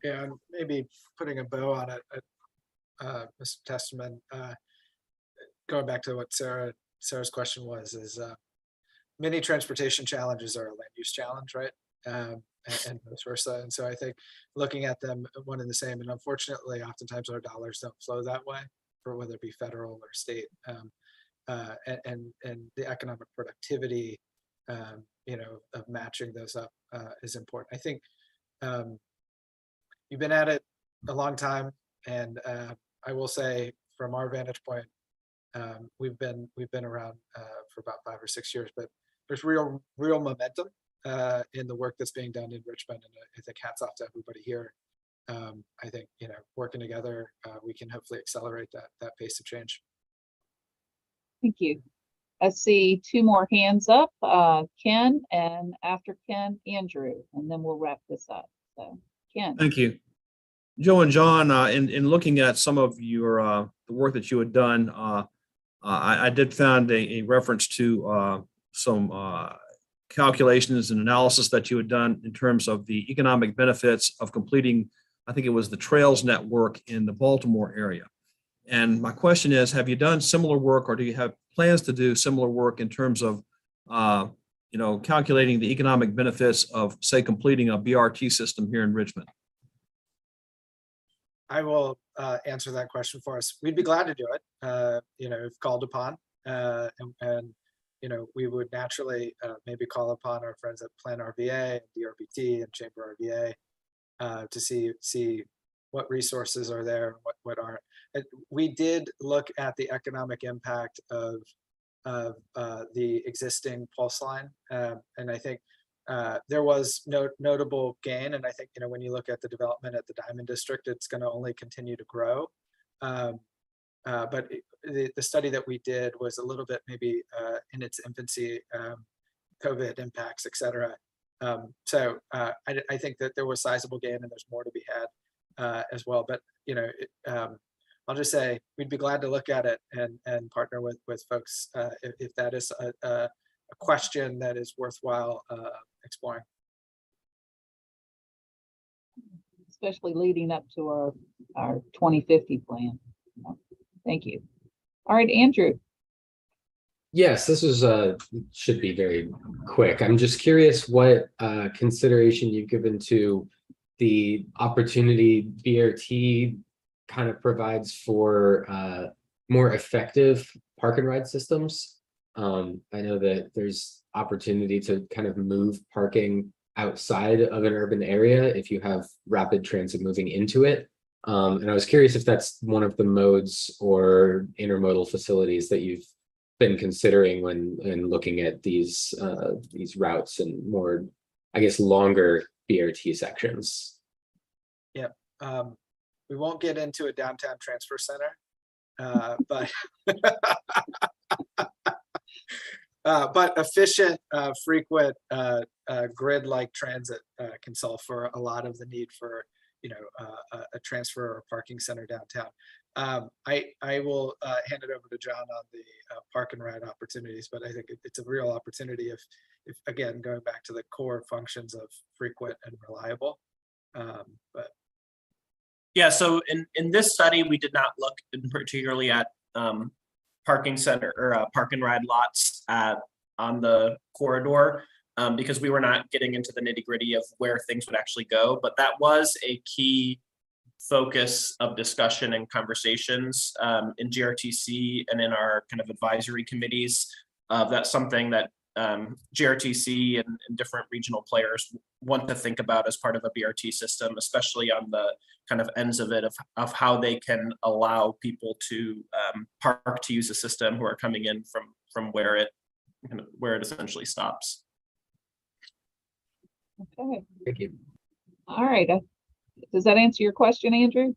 Yeah, and maybe putting a bow on it, Mr. Testament, going back to what Sarah's question was, is many transportation challenges are a land use challenge, right? And vice versa. And so I think looking at them one and the same, and unfortunately, oftentimes our dollars don't flow that way, for whether it be federal or state, and the economic productivity, of matching those up is important. I think you've been at it a long time, I will say, from our vantage point, we've been around for about 5 or 6 years, but there's real momentum in the work that's being done in Richmond, and I think hats off to everybody here. I think, working together, we can hopefully accelerate that pace of change. Thank you. I see 2 more hands up, Ken, and after Ken, Andrew, and then we'll wrap this up. So Ken. Thank you. Joe and John, in looking at some of your the work that you had done, I did find a reference to some calculations and analysis that you had done in terms of the economic benefits of completing, I think it was the Trails Network in the Baltimore area. And my question is, have you done similar work, or do you have plans to do similar work in terms of, calculating the economic benefits of, say, completing a BRT system here in Richmond? I will answer that question for us. We'd be glad to do it, if called upon. And we would naturally maybe call upon our friends at Plan RVA, DRPT, and Chamber RVA to see what resources are there, what aren't. We did look at the economic impact of the existing pulse line, and I think there was notable gain. And I think, when you look at the development at the Diamond District, it's going to only continue to grow. But the study that we did was a little bit maybe in its infancy, COVID impacts, et cetera. So I think that there was sizable gain, and there's more to be had as well. But, I'll just say we'd be glad to look at it and partner with folks if that is a question that is worthwhile exploring. Especially leading up to our 2050 plan. Thank you. All right, Andrew. Yes, this is should be very quick. I'm just curious what consideration you've given to the opportunity BRT kind of provides for more effective park and ride systems. I know that there's opportunity to kind of move parking outside of an urban area if you have rapid transit moving into it. And I was curious if that's one of the modes or intermodal facilities that you've been considering when looking at these routes and more, I guess, longer BRT sections. Yeah, we won't get into a downtown transfer center, but but efficient, frequent grid-like transit can solve for a lot of the need for a transfer or parking center downtown. I will hand it over to John on the park and ride opportunities, but I think it's a real opportunity if again, going back to the core functions of frequent and reliable. But yeah, so in this study, we did not look particularly at parking center or park and ride lots on the corridor because we were not getting into the nitty gritty of where things would actually go, but that was a key focus of discussion and conversations in GRTC and in our kind of advisory committees. That's something that GRTC and different regional players want to think about as part of a BRT system, especially on the kind of ends of it of how they can allow people to park to use the system who are coming in from where it essentially stops. Okay. Thank you. All right. Does that answer your question, Andrew?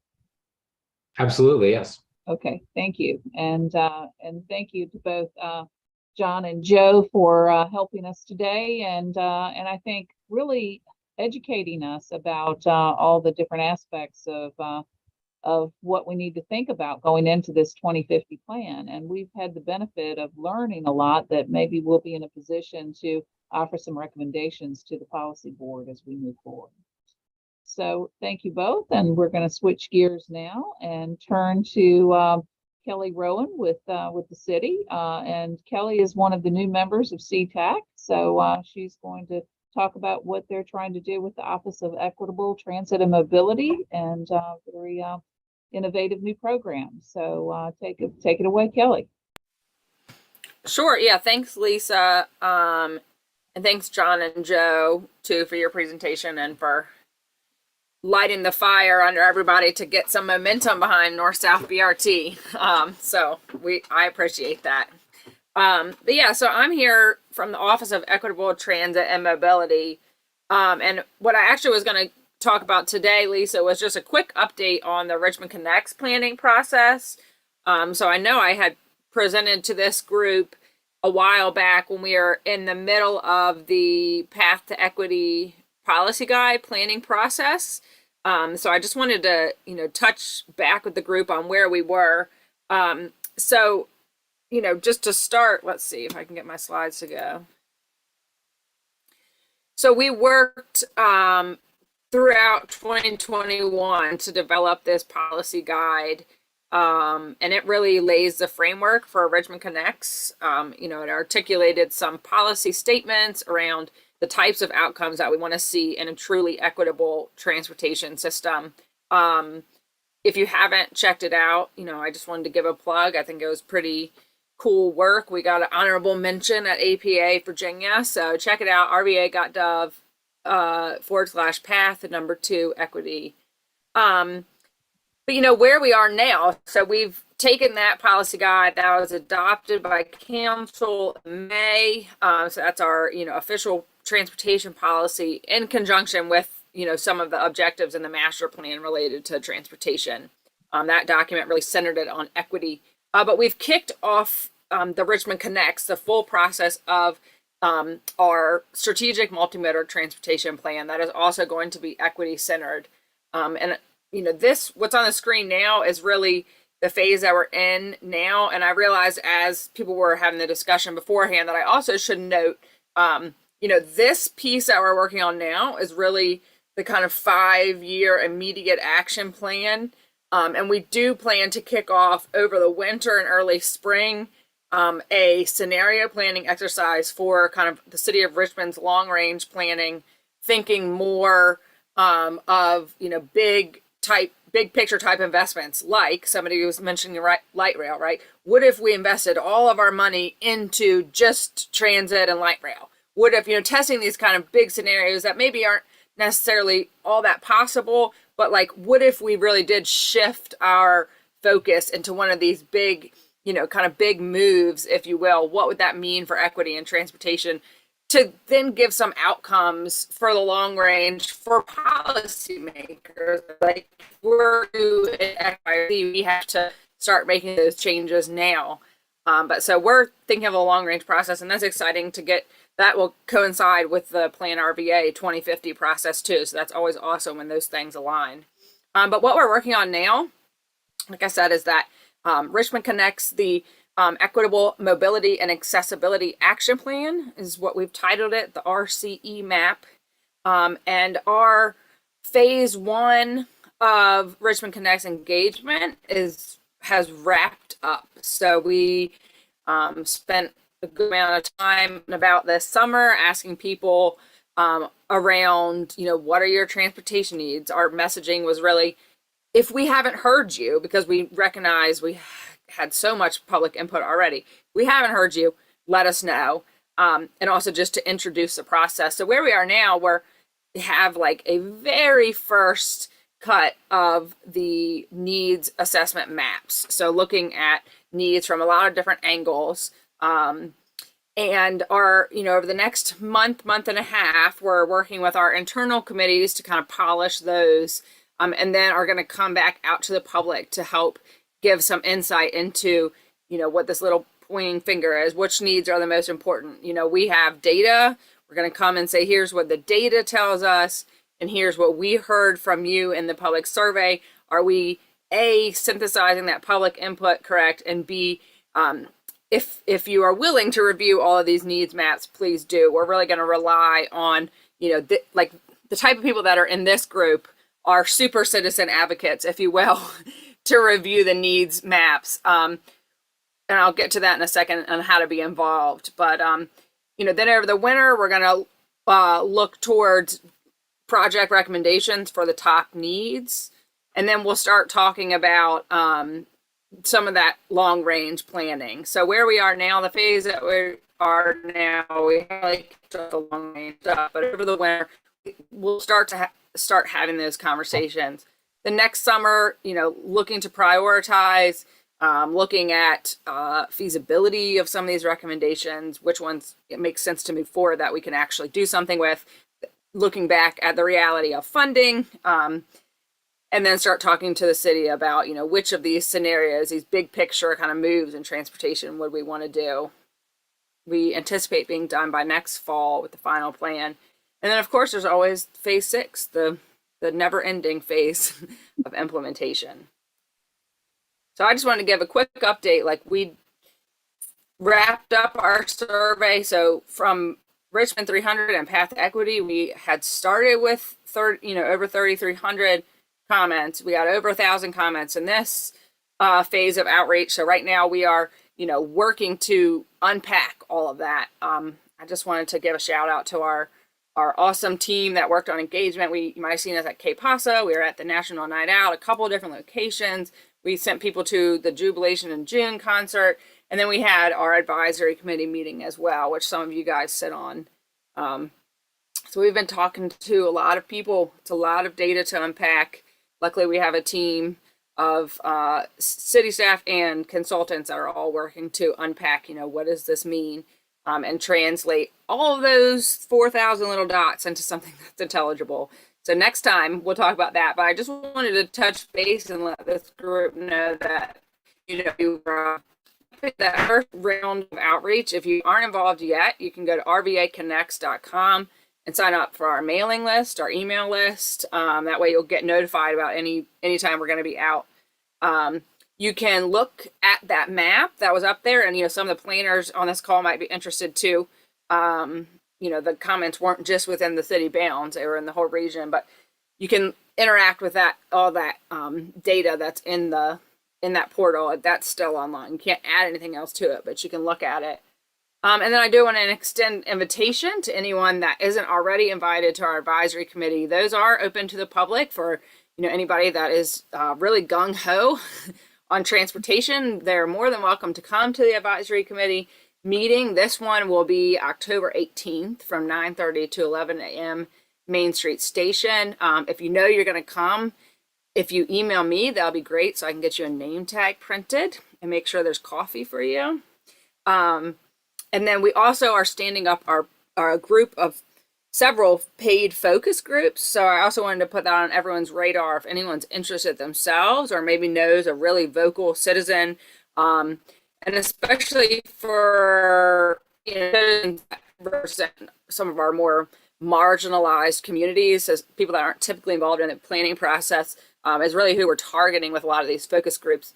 Absolutely, yes. Okay, thank you. And thank you to both John and Joe for helping us today, and I think really educating us about all the different aspects of what we need to think about going into this 2050 plan. And we've had the benefit of learning a lot that maybe we'll be in a position to offer some recommendations to the policy board as we move forward. So thank you both, and we're going to switch gears now and turn to Kelly Rowan with the city. And Kelly is one of the new members of CTAC, so she's going to talk about what they're trying to do with the Office of Equitable Transit and Mobility, and very innovative new program. So take it away, Kelly. Sure. Yeah. Thanks, Lisa. And thanks, John and Joe, too, for your presentation and for lighting the fire under everybody to get some momentum behind North-South BRT. So I appreciate that. But yeah, so I'm here from the Office of Equitable Transit and Mobility. And what I actually was going to talk about today, Lisa, was just a quick update on the Richmond Connects planning process. So I know I had presented to this group a while back when we were in the middle of the Path to Equity policy guide planning process. So I just wanted to, touch back with the group on where we were. So, just to start, let's see if I can get my slides to go. So we worked throughout 2021 to develop this policy guide. And it really lays the framework for Richmond Connects. It articulated some policy statements around the types of outcomes that we want to see in a truly equitable transportation system. If you haven't checked it out, I just wanted to give a plug. I think it was pretty cool work. We got an honorable mention at APA Virginia. So check it out, rva.gov/path2 equity. But where we are now, so we've taken that policy guide that was adopted by council in May. So that's our, official transportation policy in conjunction with, some of the objectives in the master plan related to transportation. That document really centered it on equity. But we've kicked off the Richmond Connects, the full process of our strategic multimodal transportation plan that is also going to be equity centered. And what's on the screen now is really the phase that we're in now. And I realized as people were having the discussion beforehand that I also should note, this piece that we're working on now is really the kind of 5-year immediate action plan. And we do plan to kick off over the winter and early spring a scenario planning exercise for kind of the city of Richmond's long range planning, thinking more of big picture type investments, like somebody was mentioning light rail, right? What if we invested all of our money into just transit and light rail? What if, testing these kind of big scenarios that maybe aren't necessarily all that possible, but like, what if we really did shift our focus into one of these big, kind of big moves, if you will? What would that mean for equity and transportation? To then give some outcomes for the long range for policymakers. Like, we're doing equity, we have to start making those changes now. But so we're thinking of a long range process, and that's exciting to get. That will coincide with the Plan RVA 2050 process too. So that's always awesome when those things align. But what we're working on now, like I said, is that Richmond Connects, the Equitable Mobility and Accessibility Action Plan is what we've titled it, the RCE map. And our phase 1 of Richmond Connects engagement has wrapped up. So we spent a good amount of time about this summer asking people around, what are your transportation needs? Our messaging was really, if we haven't heard you, because we recognize we had so much public input already, we haven't heard you, let us know. And also just to introduce the process. So where we are now, we have like a very first cut of the needs assessment maps. So looking at needs from a lot of different angles. And our, over the next month and a half, we're working with our internal committees to kind of polish those, and then are going to come back out to the public to help give some insight into, what this little pointing finger is, which needs are the most important. We have data. We're going to come and say, here's what the data tells us, and here's what we heard from you in the public survey. Are we A, synthesizing that public input correct, and B, if you are willing to review all of these needs maps, please do. We're really going to rely on, the type of people that are in this group are super citizen advocates, if you will, to review the needs maps. And I'll get to that in a second on how to be involved. But, then over the winter, we're going to look towards project recommendations for the top needs. And then we'll start talking about some of that long range planning. So where we are now, the phase that we are now, we have like the long range stuff, but over the winter, we'll start to start having those conversations. The next summer, looking to prioritize, looking at feasibility of some of these recommendations, which ones it makes sense to move forward that we can actually do something with, looking back at the reality of funding, and then start talking to the city about, which of these scenarios, these big picture kind of moves in transportation would we want to do. We anticipate being done by next fall with the final plan. And then of course, there's always phase 6, the never ending phase of implementation. So I just wanted to give a quick update. Like, we wrapped up our survey. So from Richmond 300 and Path to Equity, we had started with over 3,300 comments. We got over 1,000 comments in this phase of outreach. So right now we are, working to unpack all of that. I just wanted to give a shout out to our awesome team that worked on engagement. You might have seen us at Cape Pasa. We were at the National Night Out, a couple of different locations. We sent people to the Jubilation in June concert. And then we had our advisory committee meeting as well, which some of you guys sit on. So we've been talking to a lot of people. It's a lot of data to unpack. Luckily, we have a team of city staff and consultants that are all working to unpack, what does this mean, and translate all of those 4,000 little dots into something that's intelligible. So next time we'll talk about that, but I just wanted to touch base and let this group know that, that first round of outreach, if you aren't involved yet, you can go to rvaconnects.com and sign up for our mailing list, our email list. That way you'll get notified about anytime we're going to be out. You can look at that map that was up there, and some of the planners on this call might be interested too. The comments weren't just within the city bounds; they were in the whole region. But you can interact with all that data that's in that portal. That's still online. You can't add anything else to it, but you can look at it. And then I do want to extend invitation to anyone that isn't already invited to our advisory committee. Those are open to the public for anybody that is really gung-ho on transportation. They're more than welcome to come to the advisory committee meeting. This one will be October 18th from 9:30 to 11 a.m. Main Street Station. If you're going to come, if you email me, that'll be great, so I can get you a name tag printed and make sure there's coffee for you. And then we also are standing up our group of several paid focus groups. So I also wanted to put that on everyone's radar if anyone's interested themselves or maybe knows a really vocal citizen. And especially for citizens that represent some of our more marginalized communities, as people that aren't typically involved in the planning process, is really who we're targeting with a lot of these focus groups.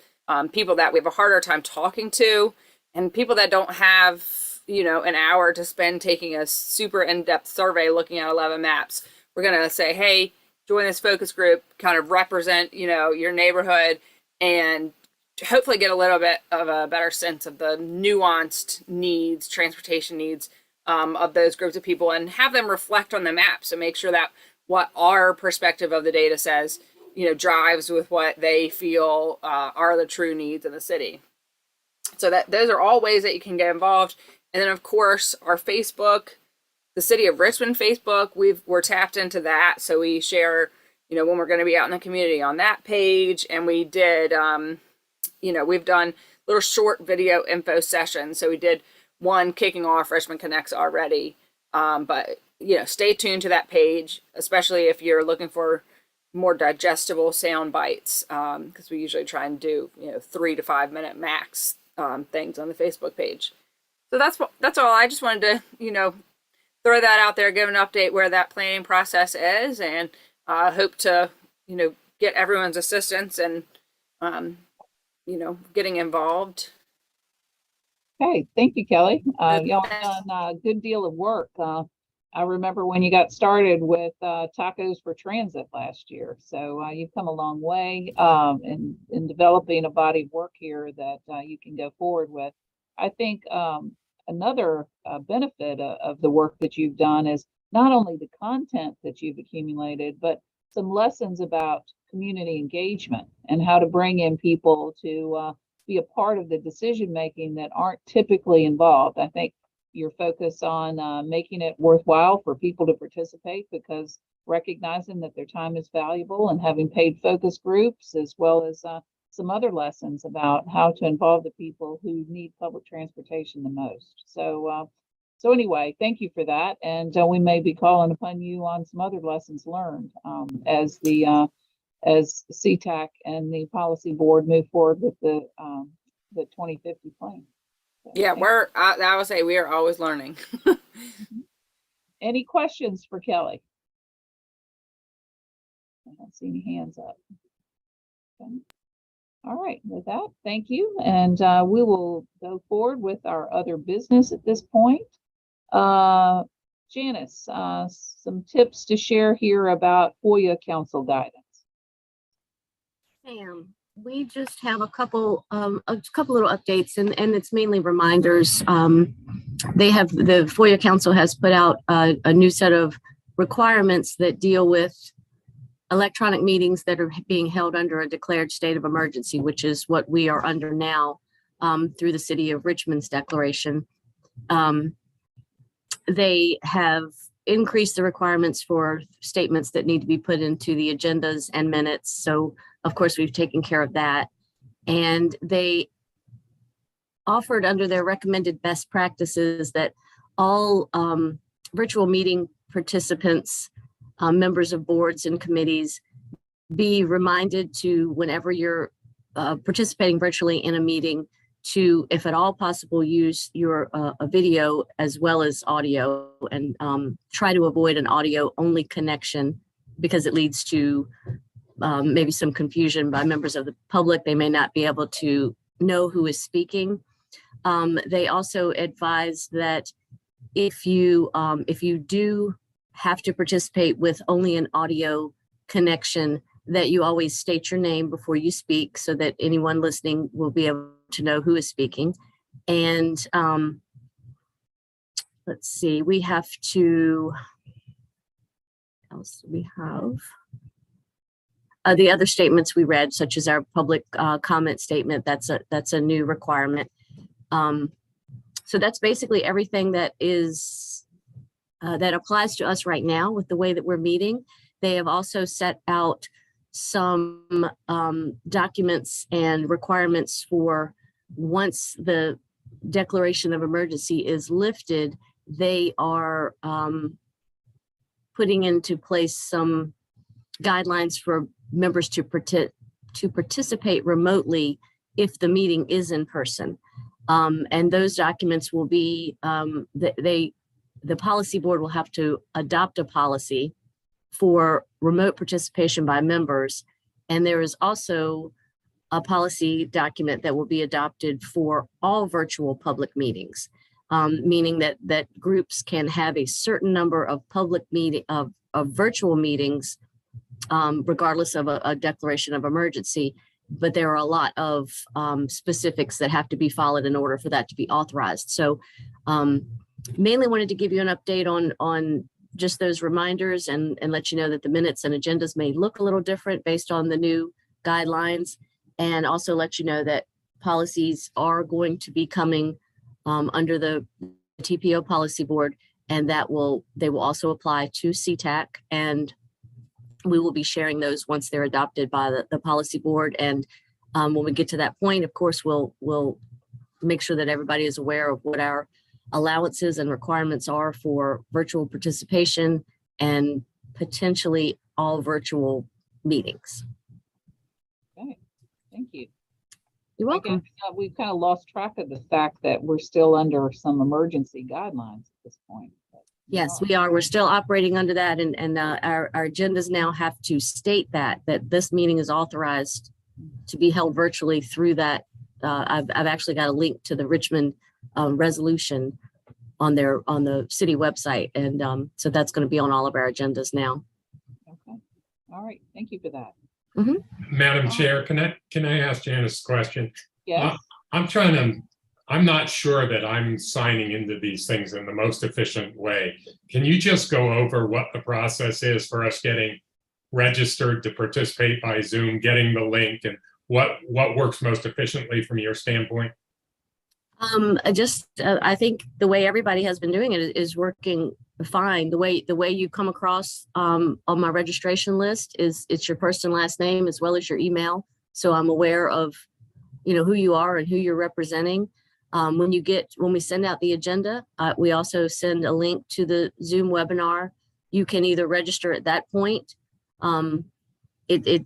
People that we have a harder time talking to, and people that don't have an hour to spend taking a super in-depth survey looking at 11 maps. We're going to say, hey, join this focus group, kind of represent, your neighborhood, and hopefully get a little bit of a better sense of the nuanced needs, transportation needs of those groups of people, and have them reflect on the maps and make sure that what our perspective of the data says, drives with what they feel are the true needs of the city. So those are all ways that you can get involved. And then, of course, our Facebook, the City of Richmond Facebook, we're tapped into that. So we share, when we're going to be out in the community on that page. And we did, we've done little short video info sessions. So we did one kicking off Richmond Connects already. But, stay tuned to that page, especially if you're looking for more digestible sound bites, because we usually try and do, 3 to 5 minute max things on the Facebook page. So that's all. I just wanted to, throw that out there, give an update where that planning process is, and hope to, get everyone's assistance and, getting involved. Okay, thank you, Kelly. Y'all done a good deal of work. I remember when you got started with Tacos for Transit last year. So you've come a long way in developing a body of work here that you can go forward with. I think another benefit of the work that you've done is not only the content that you've accumulated, but some lessons about community engagement and how to bring in people to be a part of the decision making that aren't typically involved. I think your focus on making it worthwhile for people to participate, because recognizing that their time is valuable and having paid focus groups, as well as some other lessons about how to involve the people who need public transportation the most. So anyway, thank you for that. And we may be calling upon you on some other lessons learned as CTAC and the policy board move forward with the 2050 plan. So, Yeah, I would say we are always learning. Any questions for Kelly? I don't see any hands up. Okay. All right, with that, thank you. And we will go forward with our other business at this point. Janice, some tips to share here about FOIA council guidance. Sam, we just have a couple little updates, and it's mainly reminders. The FOIA Council has put out a new set of requirements that deal with electronic meetings that are being held under a declared state of emergency, which is what we are under now through the city of Richmond's declaration. They have increased the requirements for statements that need to be put into the agendas and minutes. So of course, we've taken care of that. And they offered under their recommended best practices that all virtual meeting participants, members of boards and committees, be reminded to, whenever you're participating virtually in a meeting, to, if at all possible, use your a video as well as audio, and try to avoid an audio only connection, because it leads to maybe some confusion by members of the public. They may not be able to know who is speaking. They also advise that if you do have to participate with only an audio connection, that you always state your name before you speak, so that anyone listening will be able to know who is speaking. And let's see, we have to, what else do we have? The other statements we read, such as our public comment statement, that's a new requirement. So that's basically everything that is that applies to us right now with the way that we're meeting. They have also set out some documents and requirements for, once the declaration of emergency is lifted, they are putting into place some guidelines for members to participate remotely if the meeting is in person. And those documents will be, the policy board will have to adopt a policy for remote participation by members. And there is also a policy document that will be adopted for all virtual public meetings, meaning that groups can have a certain number of virtual meetings, regardless of a declaration of emergency. But there are a lot of specifics that have to be followed in order for that to be authorized. So mainly wanted to give you an update on just those reminders, and let you know that the minutes and agendas may look a little different based on the new guidelines, and also let you know that policies are going to be coming under the TPO policy board, and they will also apply to CTAC, and we will be sharing those once they're adopted by the policy board. And when we get to that point, of course, we'll make sure that everybody is aware of what our allowances and requirements are for virtual participation and potentially all virtual meetings. Okay, thank you. You're welcome. We've kind of lost track of the fact that we're still under some emergency guidelines at this point. Yes, we are. We're still operating under that, and our agendas now have to state that this meeting is authorized to be held virtually through that. I've actually got a link to the Richmond resolution on the city website, and so that's going to be on all of our agendas now. Okay, all right. Thank you for that. Madam Chair, can I ask Janice a question? Yes. I'm not sure that I'm signing into these things in the most efficient way. Can you just go over what the process is for us getting registered to participate by Zoom, getting the link, and what works most efficiently from your standpoint? I think the way everybody has been doing it is working fine. The way you come across on my registration list is it's your first and last name as well as your email. So I'm aware of, who you are and who you're representing. When we send out the agenda, we also send a link to the Zoom webinar. You can either register at that point. It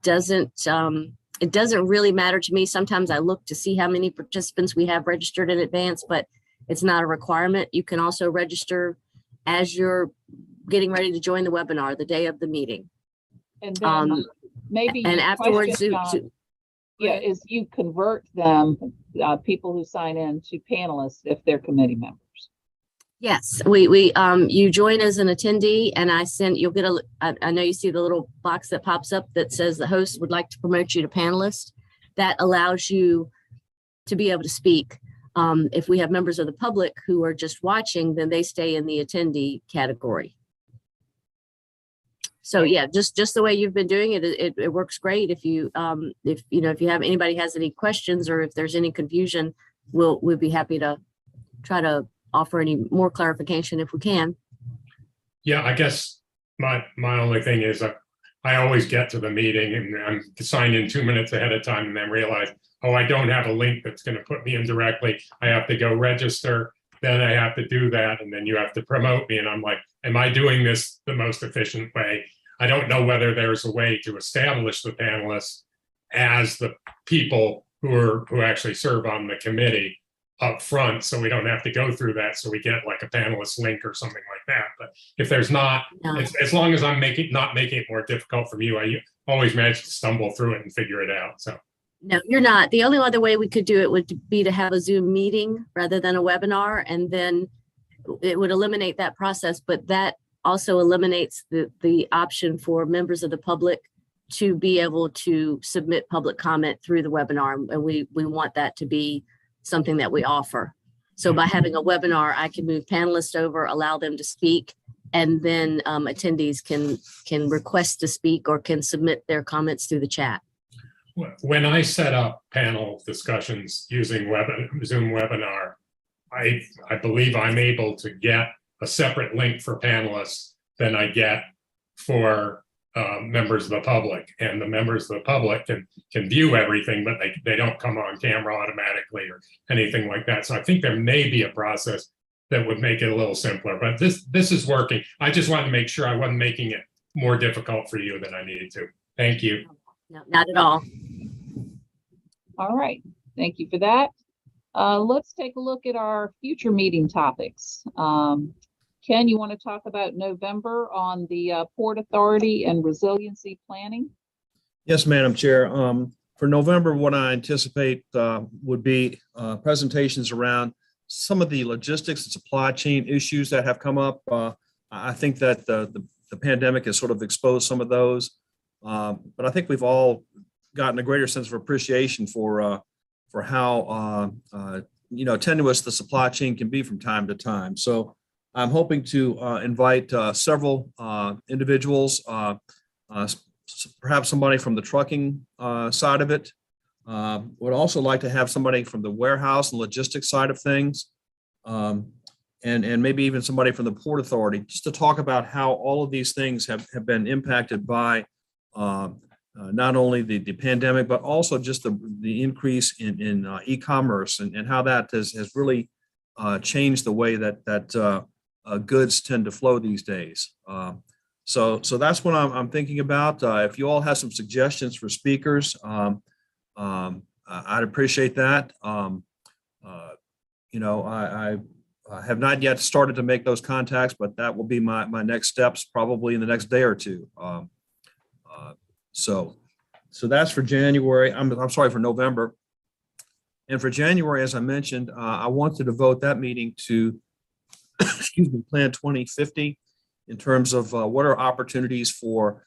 doesn't really matter to me. Sometimes I look to see how many participants we have registered in advance, but it's not a requirement. You can also register as you're getting ready to join the webinar the day of the meeting. And then maybe and your afterwards, question, is you convert them, people who sign in, to panelists if they're committee members. yes, you join as an attendee, and you'll get I know you see the little box that pops up that says the host would like to promote you to panelist. That allows you to be able to speak. If we have members of the public who are just watching, then they stay in the attendee category. So yeah, just the way you've been doing it, it works great. If anybody has any questions or if there's any confusion, we'll be happy to try to offer any more clarification if we can. Yeah, I guess my only thing is I always get to the meeting and I'm signed in 2 minutes ahead of time and then realize, oh, I don't have a link that's going to put me in directly. I have to go register, then I have to do that, and then you have to promote me. And I'm like, am I doing this the most efficient way? I don't know whether there's a way to establish the panelists as the people who actually serve on the committee up front, so we don't have to go through that, so we get like a panelist link or something like that. But if there's not, as long as I'm not making it more difficult for you, I always manage to stumble through it and figure it out. So no, you're not. The only other way we could do it would be to have a Zoom meeting rather than a webinar, and then it would eliminate that process. But that also eliminates the option for members of the public to be able to submit public comment through the webinar, and we want that to be something that we offer. So by having a webinar, I can move panelists over, allow them to speak, and then attendees can request to speak or can submit their comments through the chat. when I set up panel discussions using Zoom webinar, I believe I'm able to get a separate link for panelists than I get for members of the public, and the members of the public can view everything, but they don't come on camera automatically or anything like that. So I think there may be a process that would make it a little simpler, but this is working. I just wanted to make sure I wasn't making it more difficult for you than I needed to. Thank you. No, not at all. All right, thank you for that. Let's take a look at our future meeting topics. Ken, you want to talk about November on the Port Authority and resiliency planning? Yes, Madam Chair. For November, what I anticipate would be presentations around some of the logistics and supply chain issues that have come up. I think that the pandemic has sort of exposed some of those, but I think we've all gotten a greater sense of appreciation for how tenuous the supply chain can be from time to time. So I'm hoping to invite several individuals, perhaps somebody from the trucking side of it. Would also like to have somebody from the warehouse and logistics side of things, and maybe even somebody from the Port Authority, just to talk about how all of these things have been impacted by not only the pandemic, but also just the increase in e-commerce and how that has really changed the way that goods tend to flow these days. So that's what I'm thinking about. If you all have some suggestions for speakers, I'd appreciate that. I have not yet started to make those contacts, but that will be my next steps probably in the next day or two. So that's for January. I'm sorry, for November. And for January, as I mentioned, I want to devote that meeting to Plan 2050 in terms of what are opportunities for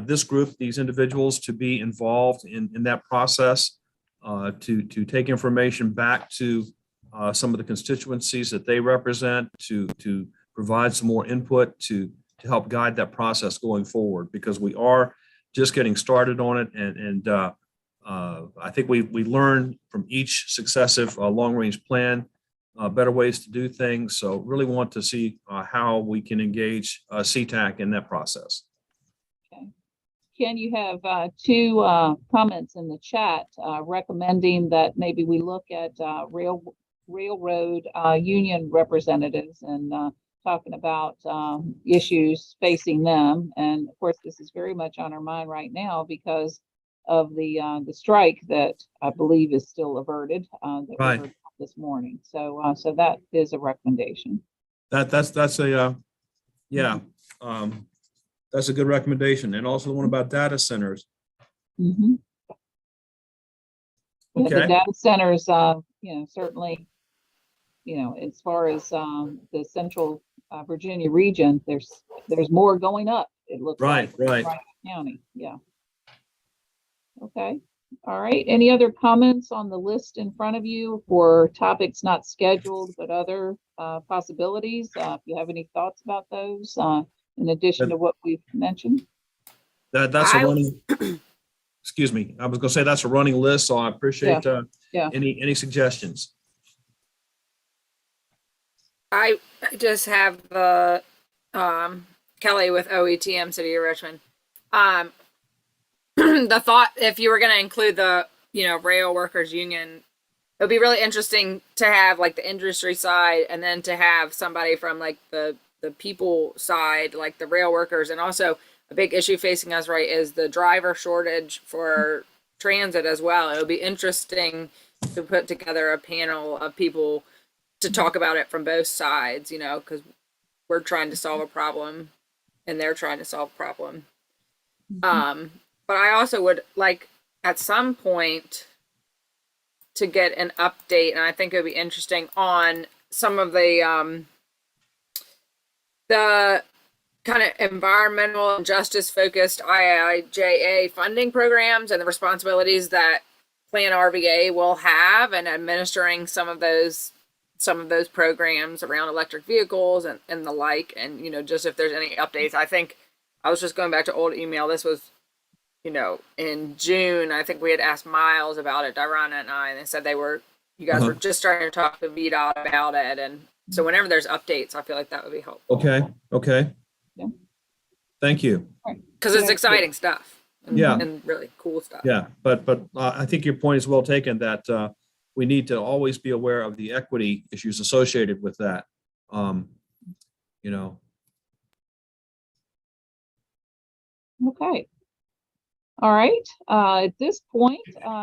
this group, these individuals, to be involved in that process, to take information back to some of the constituencies that they represent, to provide some more input to help guide that process going forward, because we are just getting started on it, and I think we learned from each successive long-range plan better ways to do things. So really want to see how we can engage CTAC in that process. Ken, you have two comments in the chat recommending that maybe we look at railroad union representatives and talking about issues facing them. And of course, this is very much on our mind right now because of the strike that I believe is still averted that we Right. heard this morning. So so that is a recommendation. That's a yeah. That's a good recommendation. And also the one about data centers. Mm-hmm. Yeah, the Okay. data centers, you know, certainly, you know, as far as the central Virginia region, there's more going up. It looks Right, like right. County. Yeah. Okay. All right. Any other comments on the list in front of you for topics not scheduled but other possibilities? If you have any thoughts about those, in addition to what we've mentioned. That's a running. Excuse me. I was going to say that's a running list, so I appreciate any suggestions. I just have Kelly with OETM City of Richmond. The thought, if you were going to include the, you know, rail workers union, it would be really interesting to have like the industry side and then to have somebody from like the people side, like the rail workers. And also a big issue facing us, right, is the driver shortage for transit as well. It would be interesting to put together a panel of people to talk about it from both sides, you know, because we're trying to solve a problem and they're trying to solve a problem. But I also would like at some point to get an update, and I think it would be interesting on some of the kind of environmental and justice focused IIJA funding programs and the responsibilities that Plan RVA will have in administering some of those programs around electric vehicles and the like. And, you know, just if there's any updates. I think I was just going back to old email. This was, you know, in June, I think we had asked Miles about it, Dirana and I, and they said you guys were just starting to talk to VDOT about it. And so whenever there's updates, I feel like that would be helpful. Okay. Yeah. Thank you. Because it's exciting stuff. And really cool stuff. Yeah, but I think your point is well taken that we need to always be aware of the equity issues associated with that. You know. Okay. All right. At this point,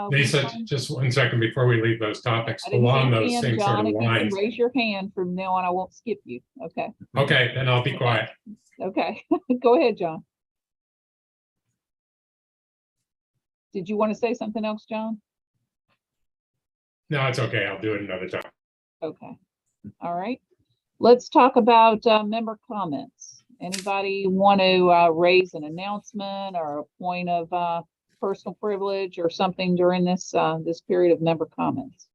Lisa, just 1 second before we leave those topics, along those same sort of lines. Raise your hand from now on. I won't skip you. Okay. Okay, then I'll be quiet. Okay. Go ahead, John. Did you want to say something else, John? No, it's okay. I'll do it another time. Okay. All right. Let's talk about member comments. Anybody want to raise an announcement or a point of personal privilege or something during this this period of member comments?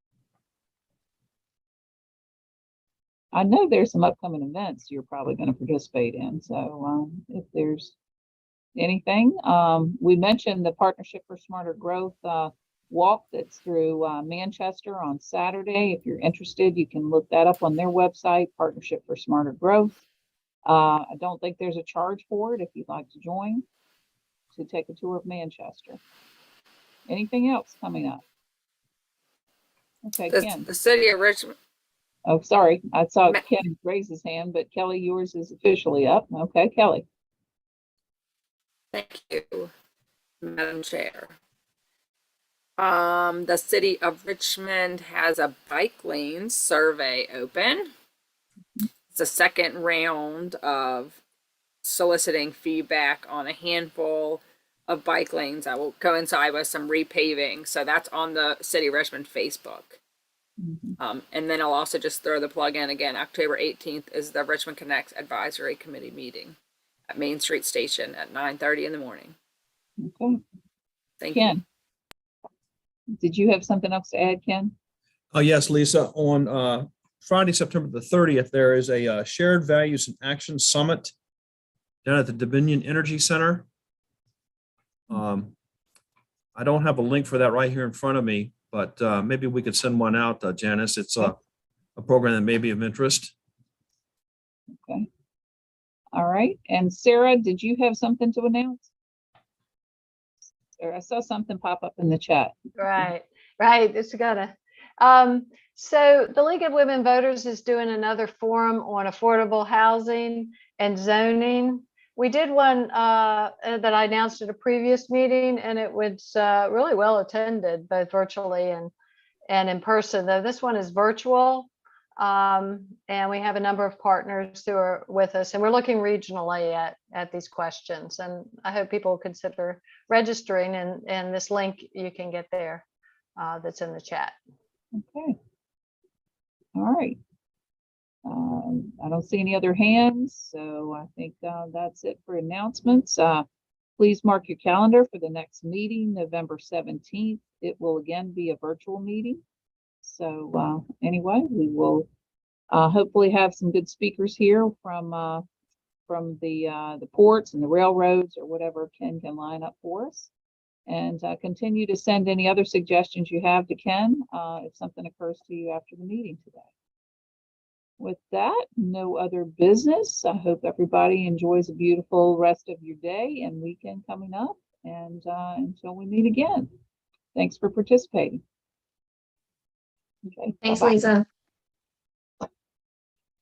I know there's some upcoming events you're probably going to participate in. So if there's anything, we mentioned the Partnership for Smarter Growth walk that's through Manchester on Saturday. If you're interested, you can look that up on their website, Partnership for Smarter Growth. I don't think there's a charge for it if you'd like to join to take a tour of Manchester. Anything else coming up? Okay, Ken. The City of Richmond. Oh, sorry. I saw Ken raise his hand, but Kelly, yours is officially up. Okay, Kelly. Thank you, Madam Chair. The City of Richmond has a bike lane survey open. It's a second round of soliciting feedback on a handful of bike lanes that will coincide with some repaving. So that's on the City of Richmond Facebook. And then I'll also just throw the plug in again. October 18th is the Richmond Connects Advisory Committee meeting at Main Street Station at 9:30 in the morning. Okay. Thank Ken. Did you have something else to add, Ken? Oh, yes, Lisa. On Friday, September the 30th, there is a Shared Values and Action Summit down at the Dominion Energy Center. I don't have a link for that right here in front of me, but maybe we could send one out, Janice. It's a program that may be of interest. Okay. All right. And Sarah, did you have something to announce? Or I saw something pop up in the chat. Right. It's gotta. So the League of Women Voters is doing another forum on affordable housing and zoning. We did one that I announced at a previous meeting, and it was really well attended, both virtually and in person. Though this one is virtual, and we have a number of partners who are with us, and we're looking regionally at these questions. And I hope people will consider registering, and this link you can get there that's in the chat. Okay. All right. I don't see any other hands, so I think that's it for announcements. Please mark your calendar for the next meeting, November 17th. It will again be a virtual meeting. So anyway, we will hopefully have some good speakers here from the ports and the railroads or whatever Ken can line up for us. And continue to send any other suggestions you have to Ken if something occurs to you after the meeting today. With that, no other business. I hope everybody enjoys a beautiful rest of your day and weekend coming up. And until we meet again, thanks for participating. Okay. Thanks, Bye-bye. Lisa.